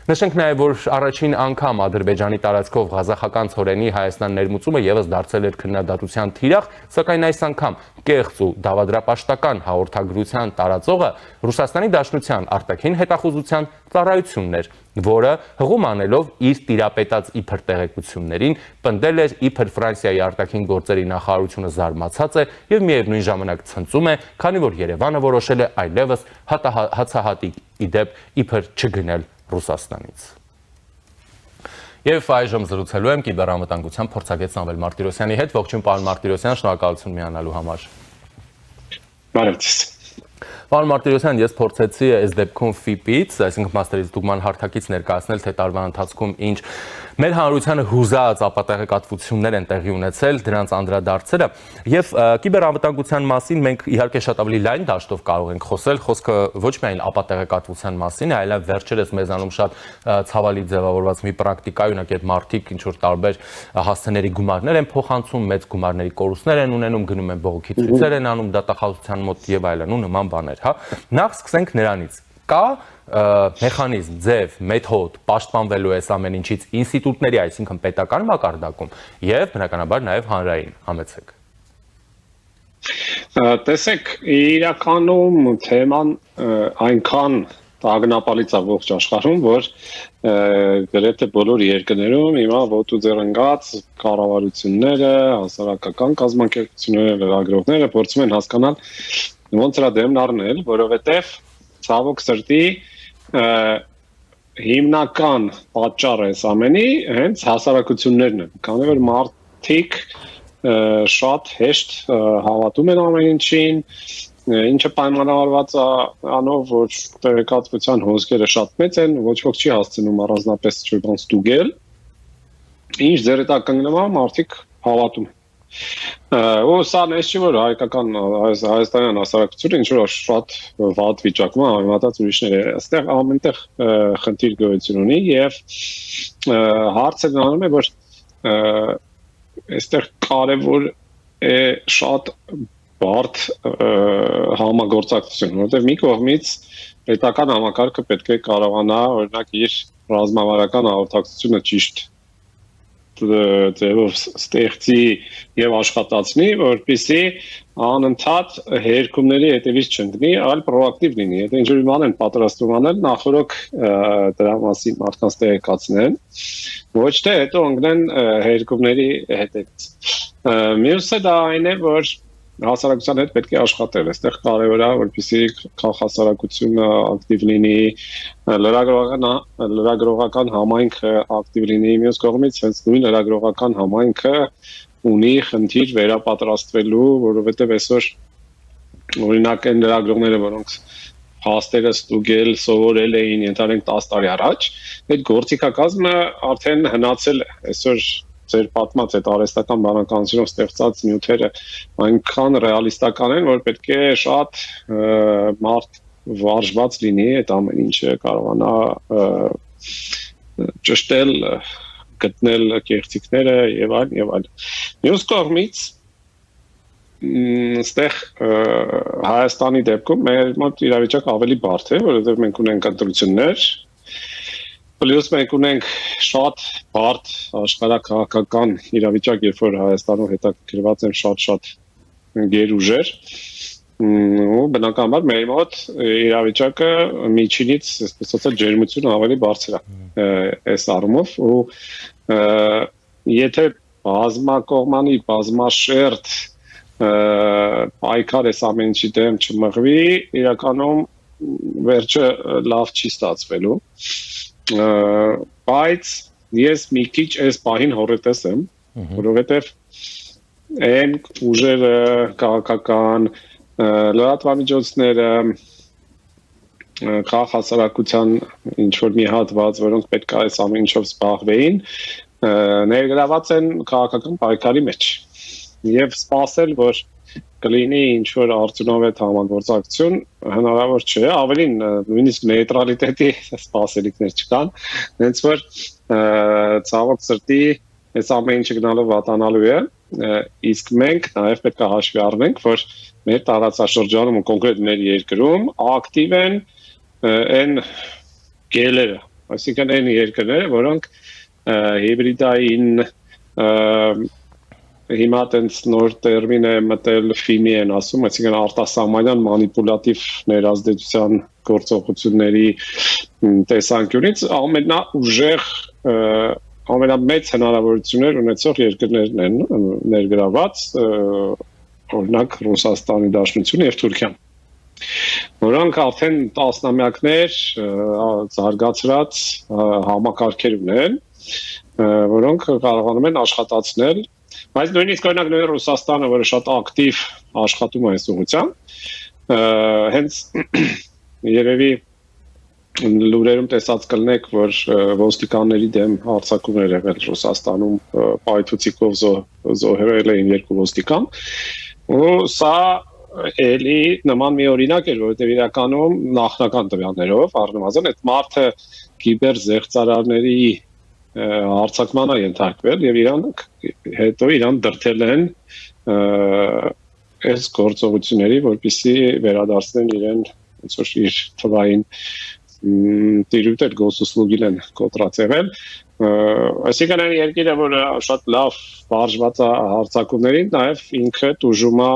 Նշենք նաև, որ առաջին անգամ Ադրբեջանի տարածքով ղազախական ցորենի Հայաստան ներմուծումը եւս դարձել էր քննադատության թիրախ, սակայն այս անգամ կեղծ ու դավադրապաշտական հաղորդագրության տարածողը Ռուսաստանի Դաշնության արտաքին հետախուզության ծառայությունն էր, որը հղում անելով իր տիրապետած իբր տեղեկություններին պնդել էր իբր Ֆրանսիայի արտաքին գործերի նախարարությունը զարմացած է եւ միևնույն ժամանակ ցնծում է, քանի որ Երևանը որոշել է այլևս հացահատիկ իդեպ իբր չգնել Ռուսաստանից։ Եվ այժմ զրուցելու եմ կիբեռանվտանգության փորձագետ Սամվել Մարտիրոսյանի հետ։ Ողջույն, պարոն Մարտիրոսյան, շնորհակալություն միանալու համար։ Բարև ձեզ։ Պարոն Մարտիրոսյան, ես փորձեցի այս դեպքում FIP-ից, այսինքն փաստերի ստուգման հարթակից ներկայացնել, թե տարվա ընթացքում ինչ մեր հանրությանը հուզած ապատեղեկատվություններ են տեղի ունեցել, դրանց անդրադարձերը, եւ կիբեռանվտանգության մասին մենք իհարկե շատ ավելի լայն դաշտով կարող ենք խոսել, խոսքը ոչ միայն ապատեղեկատվության մասին է, այլև վերջերս մեզանում շատ ցավալի ձևավորված մի պրակտիկա, օրինակ այդ մարդիկ ինչ որ տարբեր հասցեների գումարներ են փոխանցում, մեծ գումարների կորուստներ են ունենում, գնում են բողոքի ցույցեր են անում դատախազության մոտ եւ այլն ու նման բաներ, հա։ Նախ սկսենք նրանից։ Կա մեխանիզմ, ձև, մեթոդ պաշտպանվելու այս ամեն ինչից ինստիտուտների, այսինքն պետական մակարդակում եւ բնականաբար նաեւ հանրային, համեցեք։ Տեսեք, իրականում թեման այնքան տագնապալից է ողջ աշխարհում, որ գրեթե բոլոր երկրներում հիմա ոտու ձեռնգած կառավարությունները, հասարակական կազմակերպությունները, լրագրողները փորձում են հասկանալ ոնց դրա դեմն առնել, որովհետեւ ցավոք սրտի հիմնական պատճառը այս ամենի հենց հասարակություններն են, քանի որ մարդիկ շատ հեշտ հավատում են ամեն ինչին, ինչը պայմանավորված է անով, որ տեղեկատվության հոսքերը շատ մեծ են, ոչ ոք չի հասցնում առանձնապես ինչ-որ ստուգել, ինչ ձեր հետ ակնկալում է, մարդիկ հավատում են։ Ու սա նես չի, որ հայկական հայաստանյան հասարակությունը ինչ-որ շատ վատ վիճակում է համեմատած ուրիշները, այստեղ ամենտեղ խնդիր գոյություն ունի եւ հարցը գնում է, որ այստեղ կարևոր է շատ բարդ համագործակցություն, որովհետև մի կողմից պետական համակարգը պետք է կարողանա օրինակ իր ռազմավարական հաղորդակցությունը ճիշտ ձևով ստեղծի եւ աշխատացնի, որպեսզի անընդհատ հերկումների հետևից չընկնի, այլ պրոակտիվ լինի։ Եթե ինչ-որ բան են պատրաստում անել, նախորոք դրա մասին մարդկանց տեղեկացնեն, ոչ թե հետո ընկնեն հերկումների հետևից։ Մյուսը դա այն է, որ հասարակության հետ պետք է աշխատել։ Այստեղ կարևոր է, որպեսզի քաղաքասարակությունը ակտիվ լինի, լրագրողական համայնքը ակտիվ լինի, մյուս կողմից հենց նույն լրագրողական համայնքը ունի խնդիր վերապատրաստվելու, որովհետև այսօր օրինակ այն լրագրողները, որոնք փաստերը ստուգել, սովորել էին ընդհանրեն 10 տարի առաջ, այդ գործիքակազմը արդեն հնացել է։ Այսօր ձեր պատմած այդ արհեստական բանականությունով ստեղծած նյութերը այնքան ռեալիստական են, որ պետք է շատ մարդ վարժված լինի այդ ամեն ինչը կարողանա ճշտել, գտնել կեղծիքները եւ այլն եւ այլն։ Մյուս կողմից այստեղ Հայաստանի դեպքում մեր մոտ իրավիճակը ավելի բարդ է, որովհետեւ մենք ունենք ընտրություններ, Պլյուս մենք ունենք շատ բարդ աշխարհաքաղաքական իրավիճակ, երբ որ Հայաստանում հետաքրքրված են շատ գերուժեր, ու բնականաբար մեր մոտ իրավիճակը միջինից, այսպես ասած, ջերմությունը ավելի բարձր է այս առումով, ու եթե բազմակողմանի, բազմաշերտ պայքար այս ամեն ինչի դեմ չմղվի, իրականում վերջը լավ չի ստացվելու։ Բայց ես մի քիչ այս պահին հորետես եմ, որովհետև այն ուժերը քաղաքական լրատվամիջոցները քաղաքասարակության ինչ որ մի հատված, որոնք պետք է այս ամեն ինչով զբաղվեին, ներգրաված են քաղաքական պայքարի մեջ եւ սպասել, որ կլինի ինչ որ արդյունավետ համագործակցություն հնարավոր չէ, ավելին նույնիսկ նեյտրալիտետի սպասելիքներ չկան, հենց որ ցավոք սրտի այս ամեն ինչը գնալով վատանալու է, իսկ մենք նաև պետք է հաշվի առնենք, որ մեր տարածաշրջանում ու կոնկրետ մեր երկրում ակտիվ են այն գելերը, այսինքն այն երկրները, որոնք հիբրիդային հիմա տենց նոր տերմին է մտել ֆիմի են ասում, այսինքն արտասահմանյան մանիպուլատիվ ներազդեցության գործողությունների տեսանկյունից ամենաուժեղ, ամենամեծ հնարավորություններ ունեցող երկրներն են ներգրաված, օրինակ Ռուսաստանի Դաշնությունը եւ Թուրքիան, որոնք արդեն տասնամյակներ զարգացրած համակարգեր ունեն, որոնք կարողանում են աշխատացնել. Բայց նույնիսկ օրինակ նույն Ռուսաստանը, որը շատ ակտիվ աշխատում է այս ուղղությամբ, հենց երևի լուրերում տեսած կլնեք, որ ոստիկանների դեմ հարձակումներ եղել Ռուսաստանում, պայթուցիկով զոհերել էին 2 ոստիկան, ու սա էլի նման մի օրինակ էր, որովհետև իրականում նախնական տվյալներով առնվազն այդ մարդը կիբեր զեղծարարների հարցակման է ենթարկվել եւ հետո իրան դրթել են այս գործողությունների, որպեսզի վերադարձնեն իրեն ոնց որ իր թվային տիրույթ գոսուսլուգին են կոտրած եղել, այսինքն այն երկիրը, որը շատ լավ վարժված է հարցակումներին, նաեւ ինքը դժում է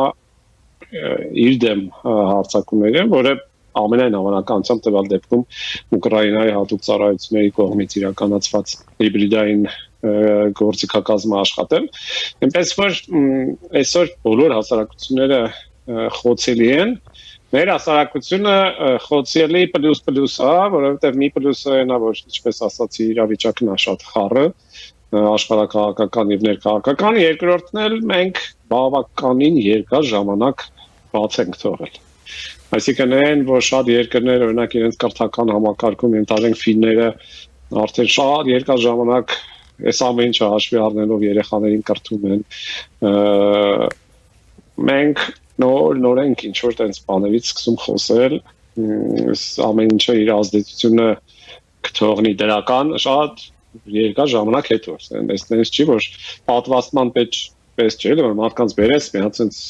իր դեմ հարցակումները, որը ամենայն հավանականությամբ տվյալ դեպքում Ուկրաինայի հատուկ ծառայությունների կողմից իրականացված հիբրիդային գործիքակազմը աշխատել, այնպես որ այսօր բոլոր հասարակությունները խոցելի են, մեր հասարակությունը խոցելի պլյուս է, որովհետև մի պլյուսը այնա, որ ինչպես ասացի, իրավիճակն է շատ խառը, աշխարհակաղակական եւ ներքաղաքական, երկրորդն էլ մենք բավականին երկար ժամանակ բաց ենք թողել։ Այսինքն այն, որ շատ երկրներ օրինակ իրենց կրթական համակարգում ընդհանրեն ֆիլմները արդեն շատ երկար ժամանակ այս ամեն ինչը հաշվի առնելով երեխաներին կրթում են, մենք նորենք ինչ որ տենց բաներից սկսում խոսել, ամեն ինչը իր ազդեցությունը կթողնի դրական շատ երկար ժամանակ հետո։ Այս չի որ պատվաստման պես չէ, որ մարդկանց բերես մի հատ sense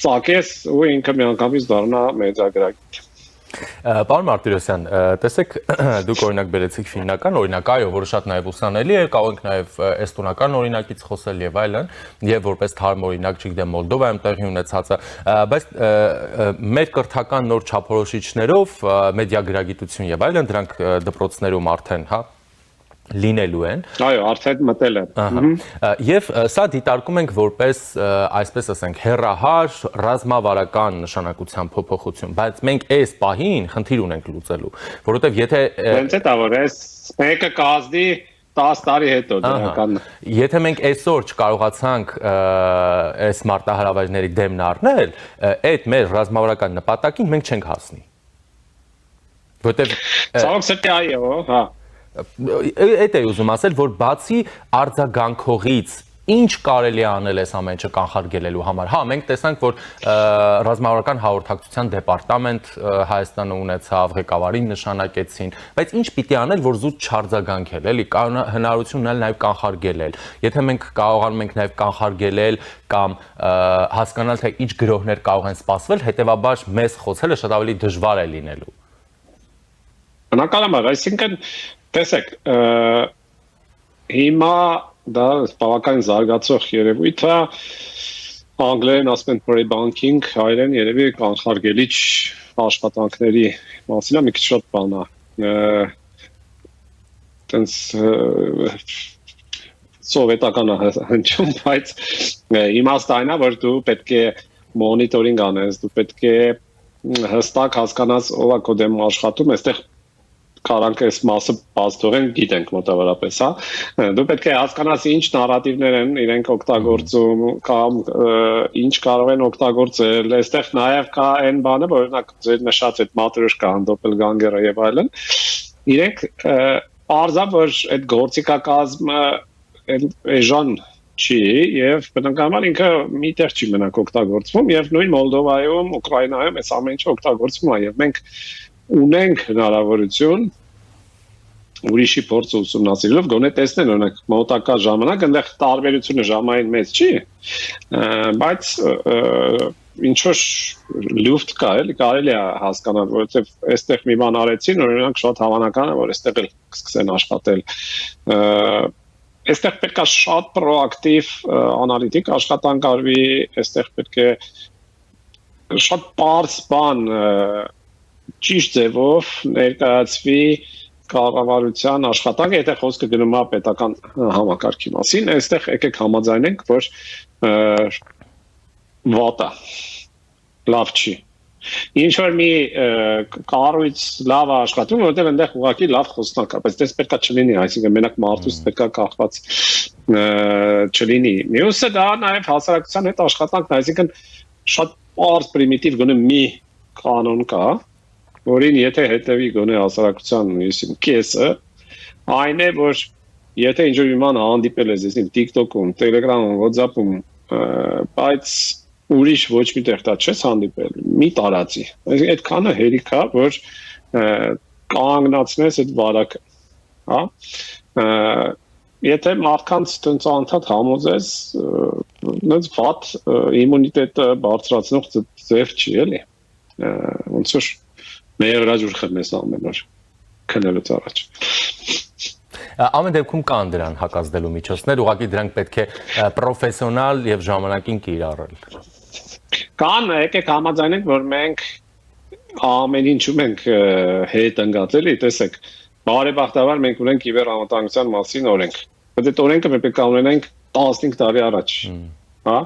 ծակես ու ինքը միանգամից դառնա մեծագրագիտ։ Պարոն Մարտիրոսյան, տեսեք, դուք օրինակ բերեցիք ֆիննական օրինակ, այո, որը շատ նաև ուսանելի է, կարող ենք նաև էստոնական օրինակից խոսել եւ այլն, եւ որպես թարմ օրինակ, չգիտեմ, Մոլդովայում տեղի ունեցածը, բայց մեր կրթական նոր չափորոշիչներով մեդիագրագիտություն եւ այլն դրանք դպրոցներում արդեն, հա, լինելու են։ Այո, արդեն մտել են։ Եվ սա դիտարկում ենք որպես, այսպես ասենք, հեռահար ռազմավարական նշանակության փոփոխություն, բայց մենք այս պահին խնդիր ունենք լուծելու, որովհետև եթե Հենց է դա որ այս մեկը կազդի 10 տարի հետո դրական։ Եթե մենք այսօր չկարողացանք այս մարտահրավերների դեմն առնել, այդ մեր ռազմավարական նպատակին մենք չենք հասնի։ Որովհետև Ցավոք սրտի այո, հա։ Այդ է ուզում ասել, որ բացի արձագանքողից ինչ կարելի է անել այս ամեն ինչը կանխարգելելու համար։ Հա, մենք տեսանք, որ ռազմավարական հաղորդակցության դեպարտամենտ Հայաստանը ունեցավ, ղեկավարին նշանակեցին, բայց ինչ պիտի անել, որ զուտ չարձագանքել, էլի, հնարավորություն ունել նաև կանխարգելել։ Եթե մենք կարողանում ենք նաև կանխարգելել կամ հասկանալ, թե ինչ գրոհներ կարող են սպասվել, հետեւաբար մեզ խոցելը շատ ավելի դժվար է լինելու։ Բնականաբար, այսինքն տեսեք, հիմա դա բավականին զարգացող երևույթ է, անգլերեն ասում են pre-banking, հայերեն երևի կանխարգելիչ աշխատանքների մասին է մի քիչ շատ բան է, տենց սովետական հնչում, բայց իմաստը այն է, որ դու պետք է մոնիտորինգ անես, դու պետք է հստակ հասկանաս ով է քո դեմ աշխատում, այստեղ Կարանք այս մասը բացթողեն գիտենք մոտավորապես, հա։ Դու պետք է հասկանաս ինչ նարատիվներ են իրենք օգտագործում կամ ինչ կարող են օգտագործել։ Այստեղ նաև կա այն բանը, որ օրինակ ձեր նշած այդ մատրոշկան, դոպելգանգերը եւ այլն, իրենք արզա որ այդ գործիքակազմը էժան չի եւ բնականաբար ինքը միտեղ չի մնաք օգտագործվում եւ նույն Մոլդովայում, Ուկրաինայում այս ամեն ինչը օգտագործվում է եւ մենք ունենք հնարավորություն ուրիշի փորձը ուսումնասիրելով գոնե տեսնել օրինակ մոտակա ժամանակ այնտեղ տարբերությունը ժամային մեծ չի բայց ինչ որ լուֆտ կա էլի կարելի է հասկանալ որովհետև այստեղ մի բան արեցին օրինակ շատ հավանական է որ այստեղ էլ կսկսեն աշխատել այստեղ պետք է շատ պրոակտիվ անալիտիկ աշխատանք արվի այստեղ պետք է շատ բարձ բան ճիշտ ձևով ներկայացվի կառավարության աշխատանքը, եթե խոսքը գնում է պետական համակարգի մասին, այստեղ եկեք համաձայնենք, որ վատա լավ չի։ Ինչ որ մի կառույց լավ է աշխատում, որովհետև այնտեղ ուղղակի լավ խոսնակ է, բայց դες պետք է չլինի, այսինքն մենակ մարդուց պետք է կախված չլինի։ Մյուսը դա նաև հասարակության հետ աշխատանքն է, այսինքն շատ բարձր պրիմիտիվ գոնե մի կանոն կա, որին եթե հետևի գոնե հասարակության եսիմ կեսը, այն է, որ եթե ինչ-որ մի ման հանդիպել ես եսիմ TikTok-ում, Telegram-ում, WhatsApp-ում, բայց ուրիշ ոչ մի տեղ դա չես հանդիպել, մի տարածի։ Այդքանը հերիք է, որ կանգնացնես այդ վարակը, հա։ Եթե մարդկանց տենց անդադ համոզես, նենց վատ իմունիտետը բարձրացնող ձև չի, էլի։ Ոնց որ մեր ռաջուր խմես ամեն օր քնելուց առաջ։ Ամեն դեպքում կան դրան հակազդելու միջոցներ, ուղղակի դրանք պետք է պրոֆեսիոնալ եւ ժամանակին կիրառել։ Կան, եկեք համաձայնենք, որ մենք ամեն ինչում ենք հետ ընկածելի, տեսեք, բարեբախտաբար մենք ունենք կիբերանվտանգության մասին օրենք, բայց այդ օրենքը մենք պետք է ունենանք 15 տարի առաջ։ Հա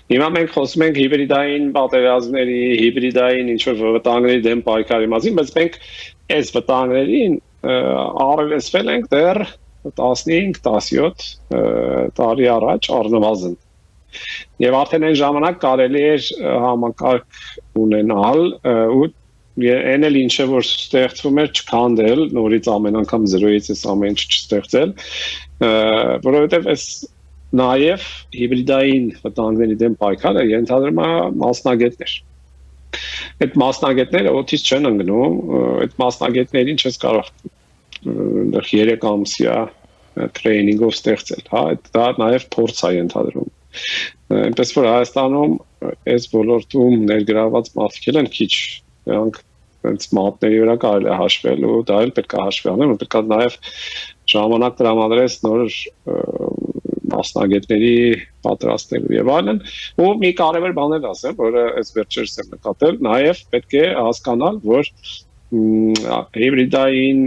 հիմա մենք խոսում ենք հիբրիդային պատերազմների, հիբրիդային ինչ-որ վտանգների դեմ պայքարի մասին, բայց մենք այս վտանգներին առերեսվել ենք դեռ 15-17 տարի առաջ առնվազն։ Եվ արդեն այն ժամանակ կարելի էր համակարգ ունենալ ու այն էլ ինչ որ ստեղծվում էր չքանդել, նորից ամեն անգամ 0-ից այս ամեն ինչ չստեղծել, որովհետև այս նաև հիբրիդային վտանգների դեմ պայքարը ենթադրում է մասնագետներ։ Այդ մասնագետները օդից չեն ընկնում, այդ մասնագետներին չես կարող 3 ամսյա տրեյնինգով ստեղծել, հա, դա նաև փորձ է ենթադրում։ Այնպես որ Հայաստանում այս ոլորտում ներգրավված մարդիկ են քիչ, նրանք այնց մատների վրա կարելի է հաշվել ու դա էլ պետք է հաշվի առնել, ու պետք է նաև ժամանակ տրամադրես նոր մասնագետների պատրաստելու եւ այլն, ու մի կարևոր բան էլ ասեմ, որը այս վերջերս եմ նկատել, նաև պետք է հասկանալ, որ հիբրիդային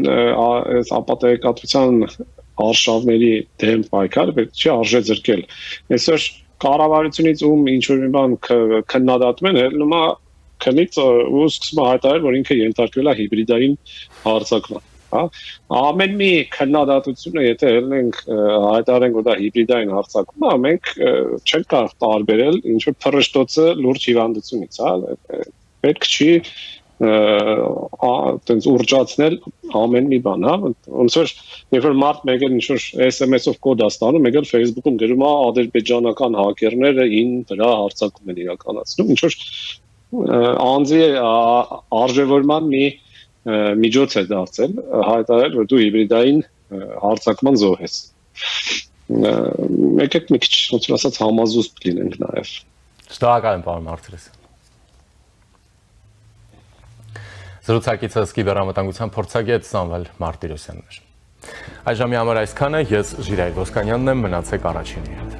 ապատեկատվության արշավների դեմ պայքարը պետք չի արժե զրկել։ Այսօր կառավարությունից ում ինչ որ մի բան քննադատում են, ելնում է քնից ու սկսում է հայտարարել, որ ինքը ենթարկվել է հիբրիդային հարձակման, հա։ Ամեն մի քննադատությունը, եթե ելնենք հայտարարենք, որ դա հիբրիդային հարձակում է, մենք չենք կարող տարբերել ինչ որ փռշտոցը լուրջ հիվանդությունից, հա։ Պետք չի այտենց ուռճացնել ամեն մի բան, հա, ոնց որ երբ որ մարդ մեկը ինչ որ SMS-ով կոդ է ստանում, մեկը Facebook-ում գրում է ադրբեջանական հակերները ին վրա հարձակում են իրականացնում, ինչ որ անձի արժևորման մի միջոց է դարձել, հայտարարել, որ դու հիբրիդային հարձակման զոհ ես։ Եկեք մի քիչ ոնց որ ասած համազուսպ լինենք նաև։ Շնորհակալ եմ, պարոն Մարտիրոսյան։ Զրուցակիցս կիբերամտանգության փորձագետ Սամվել Մարտիրոսյանն էր։ Այժմի համար այսքանը, ես Ժիրայր Ոսկանյանն եմ, մնացեք առաջինի հետ։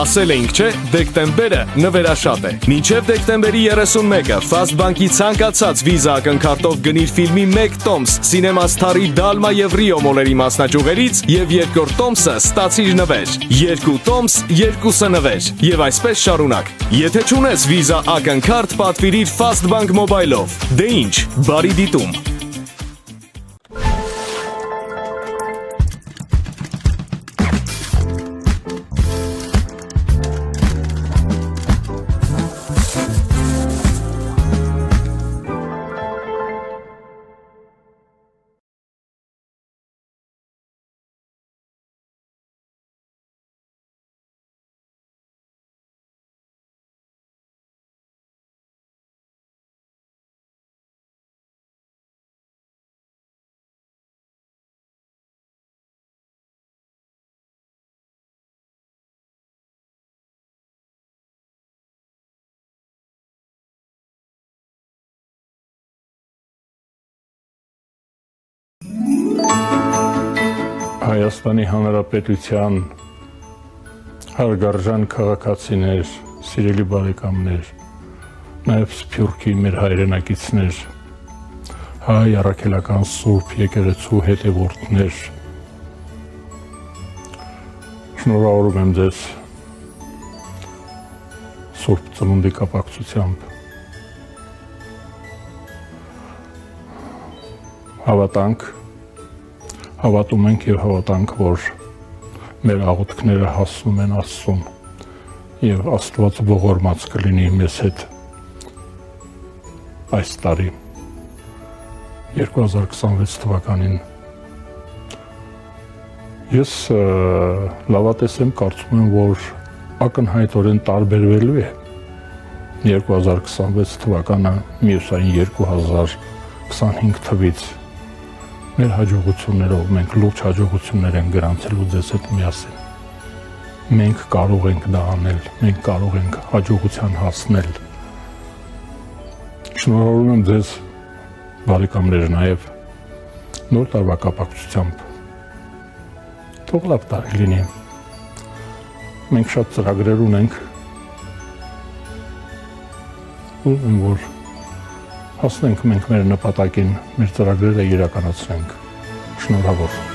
Ասել էինք, չէ, դեկտեմբերը նվերաշատ է։ Մինչև դեկտեմբերի 31-ը Fast Bank-ի ցանկացած վիզա ակնքարտով գնիր ֆիլմի 1 տոմս Cinema Star-ի Dalma եւ Rio մոլերի մասնաճյուղերից եւ երկրորդ տոմսը ստացիր նվեր։ 2 տոմս, 2-ը նվեր։ Եվ այսպես շարունակ։ Եթե չունես վիզա ակնքարտ, պատվիրիր Fast Bank Mobile-ով։ Դե ինչ, բարի դիտում։ Հայաստանի Հանրապետության հարգարժան քաղաքացիներ, սիրելի բարեկամներ, նաև Սփյուռքի մեր հայրենակիցներ, հայ առաքելական Սուրբ եկեղեցու հետևորդներ, շնորհավորում եմ ձեզ Սուրբ Ծնունդի կապակցությամբ։ Հավատում ենք եւ հավատանք, որ մեր աղոթքները հասնում են Աստծուն եւ Աստված ողորմած կլինի մեզ հետ այս տարի 2026 թվականին։ Ես լավատես եմ, կարծում եմ, որ ակնհայտորեն տարբերվելու է 2026 թվականը մյուսային 2025 թվից։ Մեր հաջողություններով մենք լուրջ հաջողություններ ենք գրանցելու ձեզ հետ միասին։ Մենք կարող ենք դա անել, մենք կարող ենք հաջողության հասնել։ Շնորհավորում եմ ձեզ բարեկամներ նաև նոր տարվա կապակցությամբ։ Թող լավ տարի լինի։ Մենք շատ ծրագրեր ունենք։ Ուզում եմ, որ հասնենք մենք մեր նպատակին, մեր ծրագրերը իրականացնենք։ Շնորհավոր։